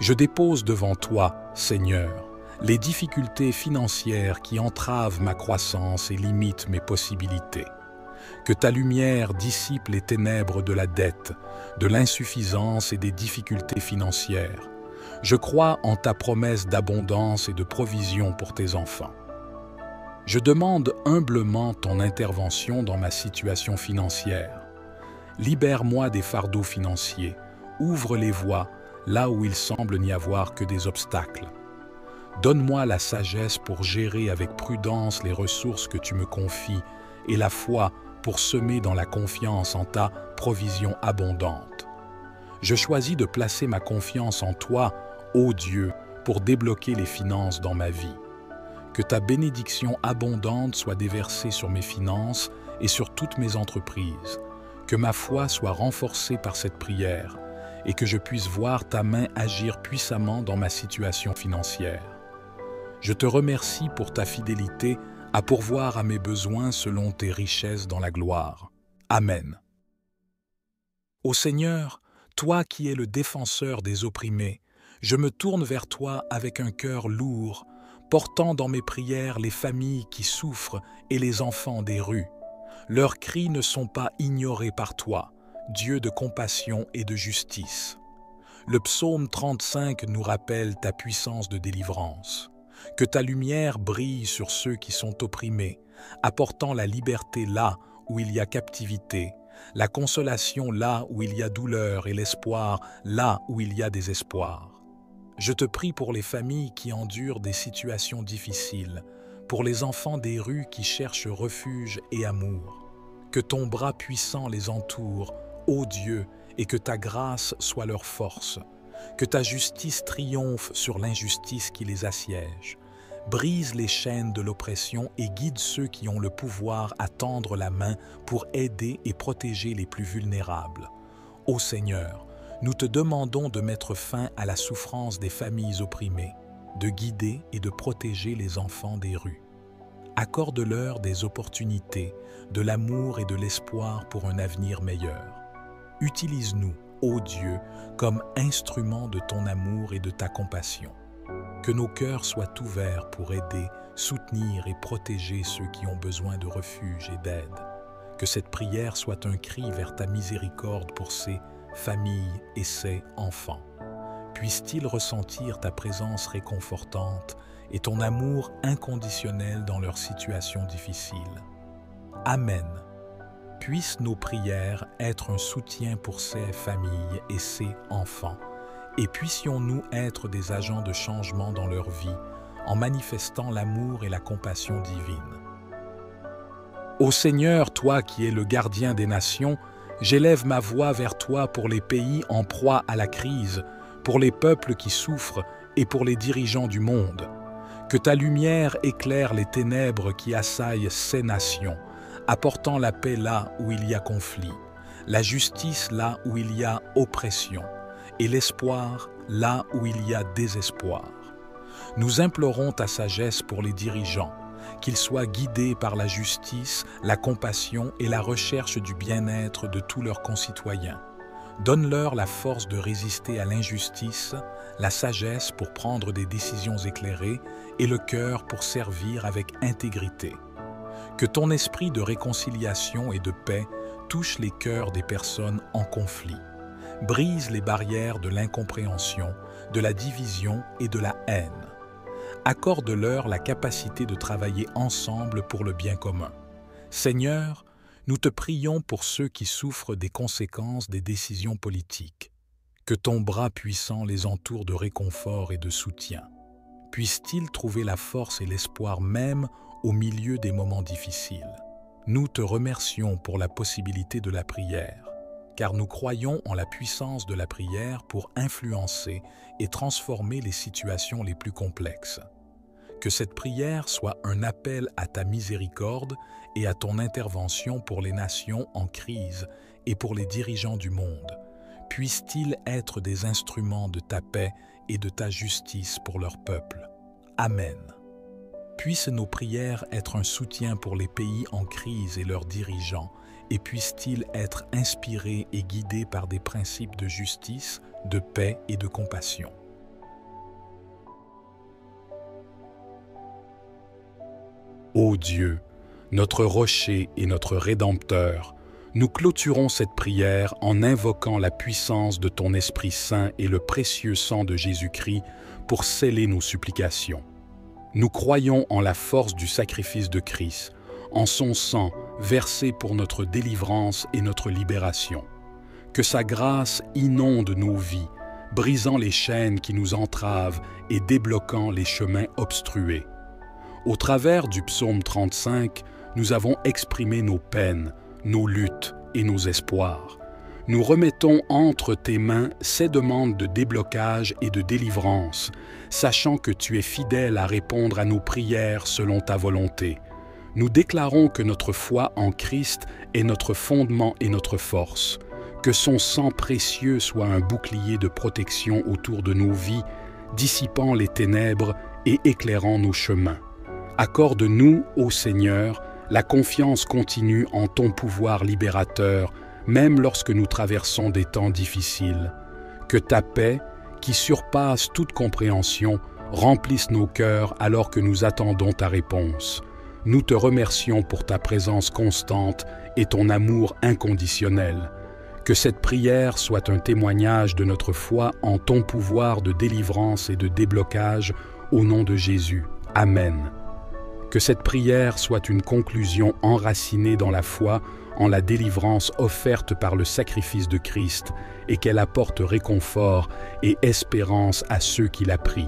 Je dépose devant toi, Seigneur, les difficultés financières qui entravent ma croissance et limitent mes possibilités. Que ta lumière dissipe les ténèbres de la dette, de l'insuffisance et des difficultés financières. Je crois en ta promesse d'abondance et de provision pour tes enfants. Je demande humblement ton intervention dans ma situation financière. Libère-moi des fardeaux financiers, ouvre les voies là où il semble n'y avoir que des obstacles. Donne-moi la sagesse pour gérer avec prudence les ressources que tu me confies et la foi pour semer dans la confiance en ta provision abondante. Je choisis de placer ma confiance en toi, ô Dieu, pour débloquer les finances dans ma vie. Que ta bénédiction abondante soit déversée sur mes finances et sur toutes mes entreprises. Que ma foi soit renforcée par cette prière et que je puisse voir ta main agir puissamment dans ma situation financière. Je te remercie pour ta fidélité à pourvoir à mes besoins selon tes richesses dans la gloire. Amen. Ô Seigneur, toi qui es le défenseur des opprimés, je me tourne vers toi avec un cœur lourd, portant dans mes prières les familles qui souffrent et les enfants des rues. Leurs cris ne sont pas ignorés par toi, Dieu de compassion et de justice. Le psaume 35 nous rappelle ta puissance de délivrance. Que ta lumière brille sur ceux qui sont opprimés, apportant la liberté là où il y a captivité, la consolation là où il y a douleur et l'espoir là où il y a désespoir. Je te prie pour les familles qui endurent des situations difficiles, pour les enfants des rues qui cherchent refuge et amour. Que ton bras puissant les entoure, ô Dieu, et que ta grâce soit leur force. Que ta justice triomphe sur l'injustice qui les assiège. Brise les chaînes de l'oppression et guide ceux qui ont le pouvoir à tendre la main pour aider et protéger les plus vulnérables. Ô Seigneur, nous te demandons de mettre fin à la souffrance des familles opprimées, de guider et de protéger les enfants des rues. Accorde-leur des opportunités, de l'amour et de l'espoir pour un avenir meilleur. Utilise-nous, ô Dieu, comme instruments de ton amour et de ta compassion. Que nos cœurs soient ouverts pour aider, soutenir et protéger ceux qui ont besoin de refuge et d'aide. Que cette prière soit un cri vers ta miséricorde pour ces familles et ces enfants. Puissent-ils ressentir ta présence réconfortante et ton amour inconditionnel dans leurs situations difficiles. Amen. puissent nos prières être un soutien pour ces familles et ces enfants, et puissions-nous être des agents de changement dans leur vie en manifestant l'amour et la compassion divine. Ô Seigneur, toi qui es le gardien des nations, j'élève ma voix vers toi pour les pays en proie à la crise, pour les peuples qui souffrent et pour les dirigeants du monde. Que ta lumière éclaire les ténèbres qui assaillent ces nations, apportant la paix là où il y a conflit, la justice là où il y a oppression, et l'espoir là où il y a désespoir. Nous implorons ta sagesse pour les dirigeants, qu'ils soient guidés par la justice, la compassion et la recherche du bien-être de tous leurs concitoyens. Donne-leur la force de résister à l'injustice, la sagesse pour prendre des décisions éclairées et le cœur pour servir avec intégrité. Que ton esprit de réconciliation et de paix touche les cœurs des personnes en conflit. Brise les barrières de l'incompréhension, de la division et de la haine. Accorde-leur la capacité de travailler ensemble pour le bien commun. Seigneur, nous te prions pour ceux qui souffrent des conséquences des décisions politiques. Que ton bras puissant les entoure de réconfort et de soutien. Puissent-ils trouver la force et l'espoir même au milieu des moments difficiles. Nous te remercions pour la possibilité de la prière, car nous croyons en la puissance de la prière pour influencer et transformer les situations les plus complexes. Que cette prière soit un appel à ta miséricorde et à ton intervention pour les nations en crise et pour les dirigeants du monde. Puissent-ils être des instruments de ta paix et de ta justice pour leur peuple. Amen. Puissent nos prières être un soutien pour les pays en crise et leurs dirigeants, et puissent-ils être inspirés et guidés par des principes de justice, de paix et de compassion. Ô Dieu, notre rocher et notre Rédempteur, nous clôturons cette prière en invoquant la puissance de ton Esprit Saint et le précieux sang de Jésus-Christ pour sceller nos supplications. Nous croyons en la force du sacrifice de Christ, en son sang versé pour notre délivrance et notre libération. Que sa grâce inonde nos vies, brisant les chaînes qui nous entravent et débloquant les chemins obstrués. Au travers du psaume 35, nous avons exprimé nos peines, nos luttes et nos espoirs. Nous remettons entre tes mains ces demandes de déblocage et de délivrance, sachant que tu es fidèle à répondre à nos prières selon ta volonté. Nous déclarons que notre foi en Christ est notre fondement et notre force, que son sang précieux soit un bouclier de protection autour de nos vies, dissipant les ténèbres et éclairant nos chemins. Accorde-nous, ô Seigneur, la confiance continue en ton pouvoir libérateur, même lorsque nous traversons des temps difficiles. Que ta paix, qui surpasse toute compréhension, remplisse nos cœurs alors que nous attendons ta réponse. Nous te remercions pour ta présence constante et ton amour inconditionnel. Que cette prière soit un témoignage de notre foi en ton pouvoir de délivrance et de déblocage, au nom de Jésus. Amen. Que cette prière soit une conclusion enracinée dans la foi en la délivrance offerte par le sacrifice de Christ et qu'elle apporte réconfort et espérance à ceux qui la prient.